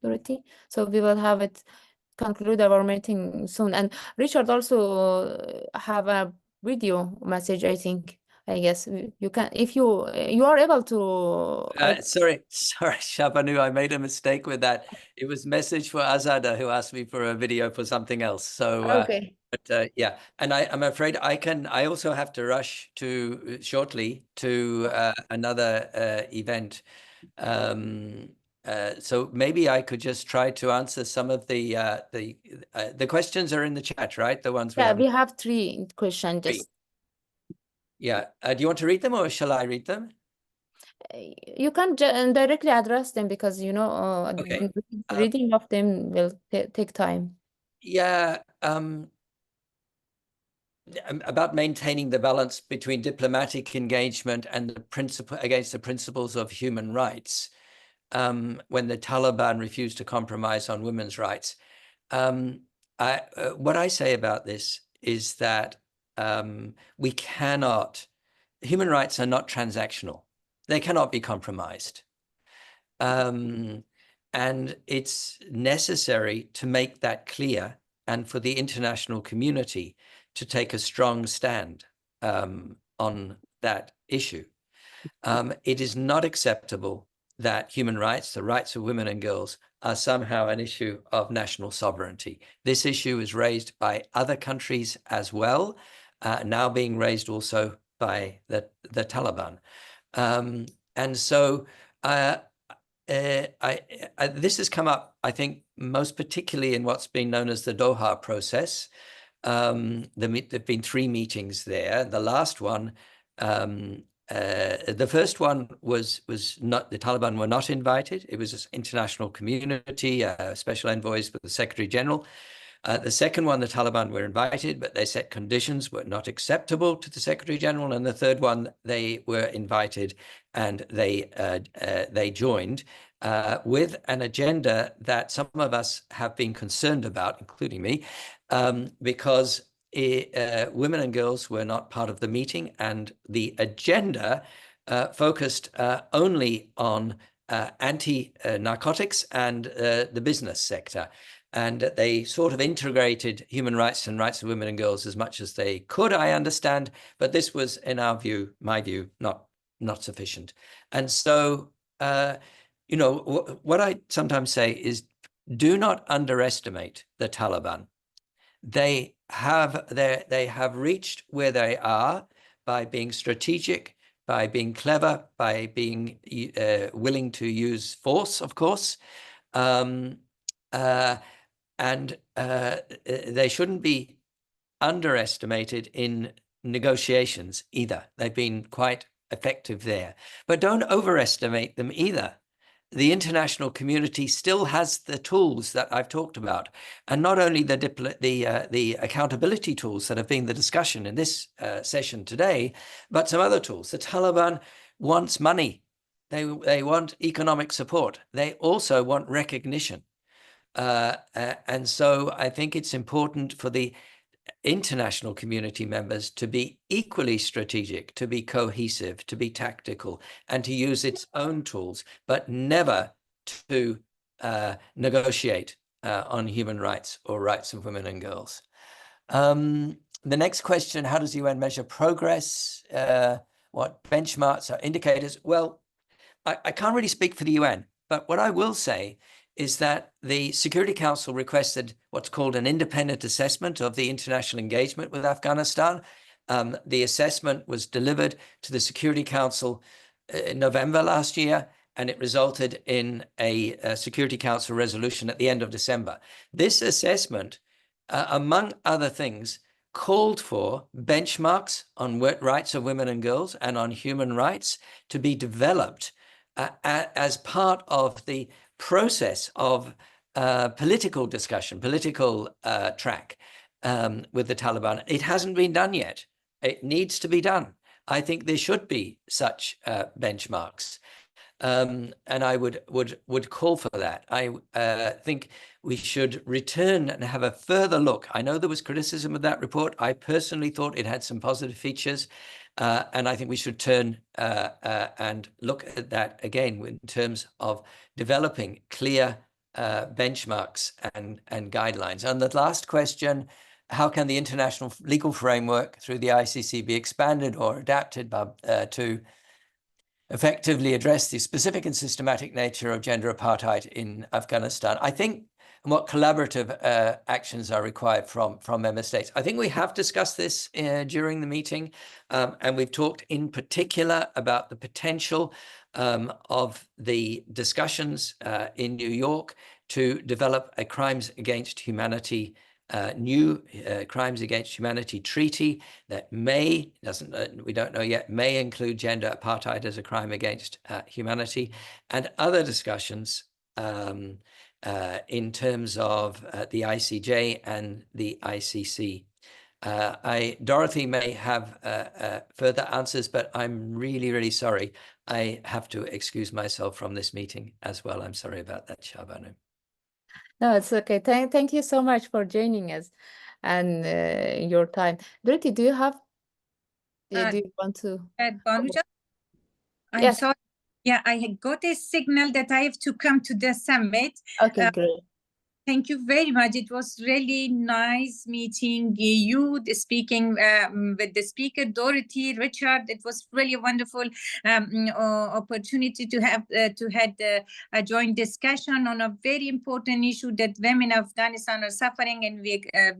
Dorothy? So we will have it conclude our meeting soon. And Richard also have a video message, I guess you can, if you are able to. Sorry, Shabanu, I made a mistake with that. It was message for Azada, who asked me for a video for something else. So Okay. But yeah, and I'm afraid I also have to rush to shortly to another event. So maybe I could just try to answer some of the questions are in the chat, right? The ones we have 3 questions. Just yeah. Do you want to read them, or shall I read them? You can directly address them, because Okay. reading of them will take time. Yeah. About maintaining the balance between diplomatic engagement and against the principles of human rights, when the Taliban refused to compromise on women's rights. What I say about this is that human rights are not transactional. They cannot be compromised. And it's necessary to make that clear, and for the international community to take a strong stand on that issue. It is not acceptable that human rights, the rights of women and girls, are somehow an issue of national sovereignty. This issue is raised by other countries as well, now being raised also by the Taliban. And so this has come up, I think, most particularly in what's been known as the Doha process. There've been 3 meetings there. The last one, the first one was not, the Taliban were not invited. It was an international community, special envoys with the Secretary General. The second one, the Taliban were invited, but they set conditions were not acceptable to the Secretary General. And the third one, they were invited and they joined with an agenda that some of us have been concerned about, including me, because women and girls were not part of the meeting, and the agenda focused only on anti-narcotics and the business sector. And they sort of integrated human rights and rights of women and girls as much as they could, I understand. But this was, in our view, my view, not sufficient. And so, you know, what I sometimes say is, do not underestimate the Taliban. They have reached where they are by being strategic, by being clever, by being willing to use force, of course. And they shouldn't be underestimated in negotiations either. They've been quite effective there. But don't overestimate them either. The international community still has the tools that I've talked about, and not only the accountability tools that have been the discussion in this session today, but some other tools. The Taliban wants money. They want economic support. They also want recognition. And so I think it's important for the international community members to be equally strategic, to be cohesive, to be tactical, and to use its own tools, but never to negotiate on human rights or rights of women and girls. The next question, how does the UN measure progress? What benchmarks or indicators? Well, I can't really speak for the UN, but what I will say is that the Security Council requested what's called an independent assessment of the international engagement with Afghanistan. The assessment was delivered to the Security Council in November last year, and it resulted in a Security Council resolution at the end of December. This assessment, among other things, called for benchmarks on rights of women and girls and on human rights to be developed as part of the process of political discussion, political track with the Taliban. It hasn't been done yet. It needs to be done. I think there should be such benchmarks, and I would call for that. I think we should return and have a further look. I know there was criticism of that report. I personally thought it had some positive features, and I think we should turn and look at that again in terms of developing clear benchmarks and guidelines. And the last question, how can the international legal framework through the ICC be expanded or adapted to effectively address the specific and systematic nature of gender apartheid in Afghanistan? I think what collaborative actions are required from member states. I think we have discussed this during the meeting, and we've talked in particular about the potential of the discussions in New York to develop a crimes against humanity, new crimes against humanity treaty that may, we don't know yet, may include gender apartheid as a crime against humanity, and other discussions in terms of the ICJ and the ICC. Dorothy may have further answers, but I'm really, really sorry. I have to excuse myself from this meeting as well. I'm sorry about that, Shabanu. No, it's okay. Thank you so much for joining us and your time. Dorothy, do you have? Do you want to? Banuja, I'm Yes. sorry. Yeah, I had got a signal that I have to come to the summit. Okay, great. Thank you very much. It was really nice meeting you, speaking with the speaker, Dorothy, Richard. It was really a wonderful opportunity to have a joint discussion on a very important issue that women of Afghanistan are suffering, and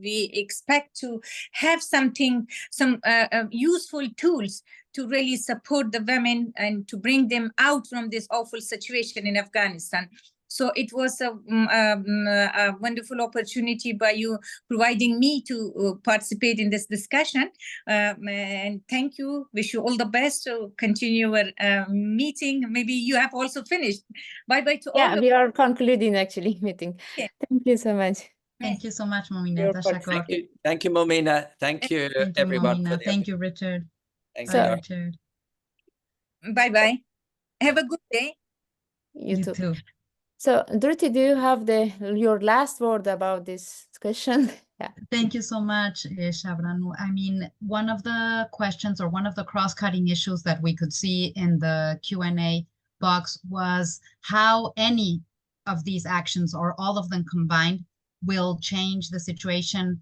we expect to have some useful tools to really support the women and to bring them out from this awful situation in Afghanistan. So it was a wonderful opportunity by you providing me to participate in this discussion. And thank you. Wish you all the best to continue our meeting. Maybe you have also finished. Bye-bye to all. Yeah, we are concluding actually meeting. Yeah. Thank you so much. Thank you so much, Momina. Thank you, Momina. Thank you, Thank you, everyone. Momina. Thank you, Richard. Thank Bye, you. Richard. Bye-bye. Have a good day. You too. too. So, Dorothy, do you have your last word about this discussion? Yeah. Thank you so much, Shabranu. I mean, one of the questions or one of the cross-cutting issues that we could see in the Q&A box was how any of these actions or all of them combined will change the situation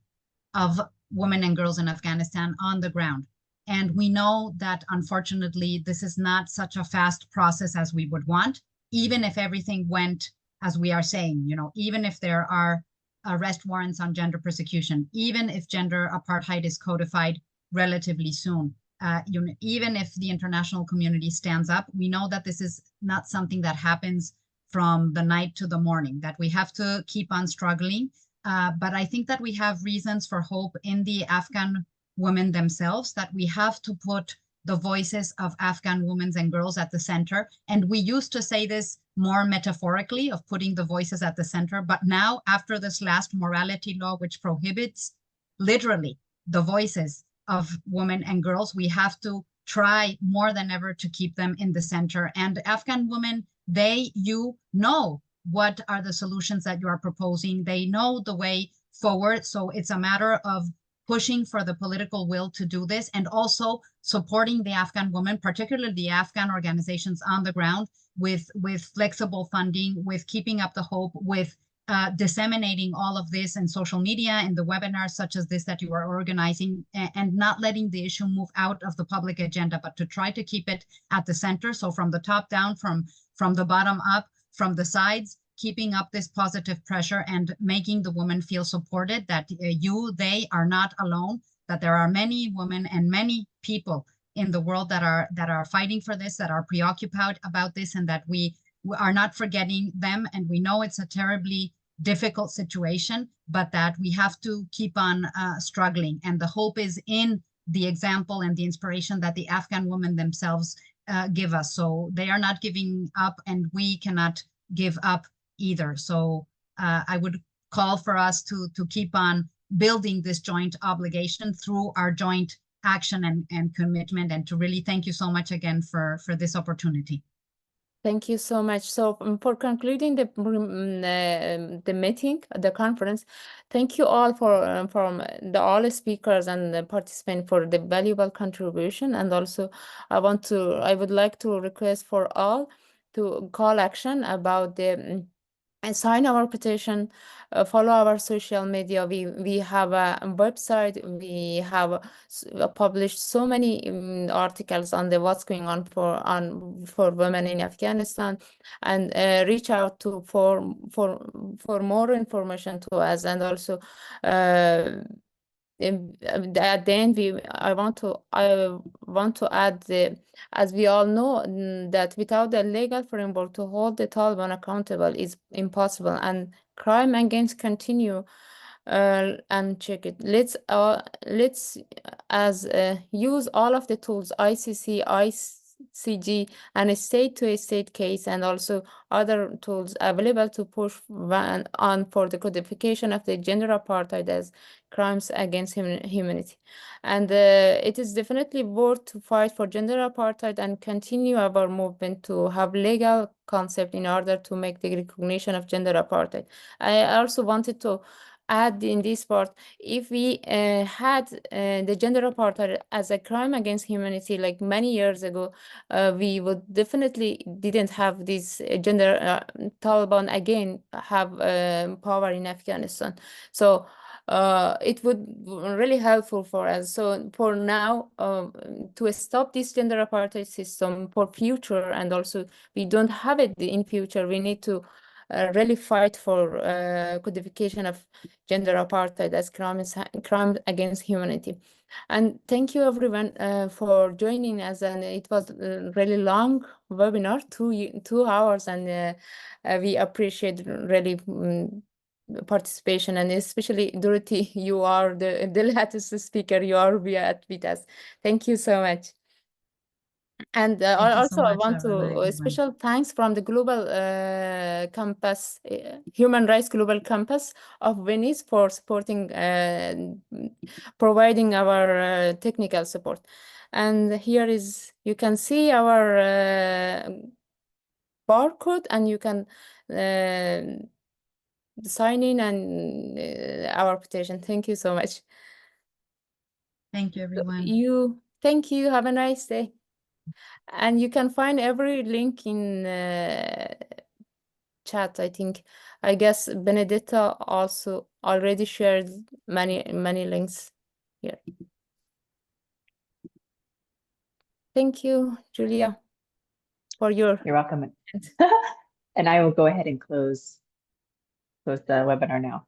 of women and girls in Afghanistan on the ground. And we know that, unfortunately, this is not such a fast process as we would want, even if everything went as we are saying, even if there are arrest warrants on gender persecution, even if gender apartheid is codified relatively soon, even if the international community stands up, we know that this is not something that happens from the night to the morning, that we have to keep on struggling. But I think that we have reasons for hope in the Afghan women themselves, that we have to put the voices of Afghan women and girls at the center. And we used to say this more metaphorically, of putting the voices at the center. But now, after this last morality law, which prohibits literally the voices of women and girls, we have to try more than ever to keep them in the center. And Afghan women, you know what are the solutions that you are proposing. They know the way forward. So it's a matter of pushing for the political will to do this, and also supporting the Afghan women, particularly the Afghan organizations on the ground, with flexible funding, with keeping up the hope, with disseminating all of this in social media, and the webinars such as this that you are organizing, and not letting the issue move out of the public agenda, but to try to keep it at the center. So from the top down, from the bottom up, from the sides, keeping up this positive pressure and making the women feel supported, that they are not alone, that there are many women and many people in the world that are fighting for this, that are preoccupied about this, and that we are not forgetting them. And we know it's a terribly difficult situation, but that we have to keep on struggling. And the hope is in the example and the inspiration that the Afghan women themselves give us. So they are not giving up, and we cannot give up either. So I would call for us to keep on building this joint obligation through our joint action and commitment, and to really thank you so much again for this opportunity. Thank you so much. So for concluding the meeting, the conference, thank you all for from all speakers and the participants for the valuable contribution. And also I would like to request for all to call action about the and sign our petition, follow our social media. We have a website. We have published so many articles on what's going on for women in Afghanistan, and reach out to for more information to us. And also at the end, I want to add as we all know that without a legal framework to hold the Taliban accountable is impossible, and crime against continue unchecked. Let's use all of the tools, ICC, ICG, and a state-to-state case, and also other tools available to push on for the codification of the gender apartheid as crimes against humanity. And it is definitely worth to fight for gender apartheid and continue our movement to have legal concept in order to make the recognition of gender apartheid. I also wanted to add in this part, if we had the gender apartheid as a crime against humanity like many years ago, we would definitely didn't have this gender Taliban again have power in Afghanistan. So it would really helpful for us. So for now, to stop this gender apartheid system for future, and also we don't have it in future, we need to really fight for codification of gender apartheid as crime against humanity. And thank you everyone for joining us. And it was a really long webinar, 2 hours, and we appreciate really participation, and especially Dorothy, you are the latest speaker, you are with us. Thank you so much. And also I want to special thanks from the Global Campus, Human Rights Global Campus of Venice for supporting, providing our technical support. And here is, you can see our barcode, and you can sign in and our petition. Thank you so much. Thank you, everyone. Thank you. Have a nice day. And you can find every link in chat, I think. I guess Benedetta also already shared many links here. Thank you, Julia, for your... You're welcome. And I will go ahead and close the webinar now.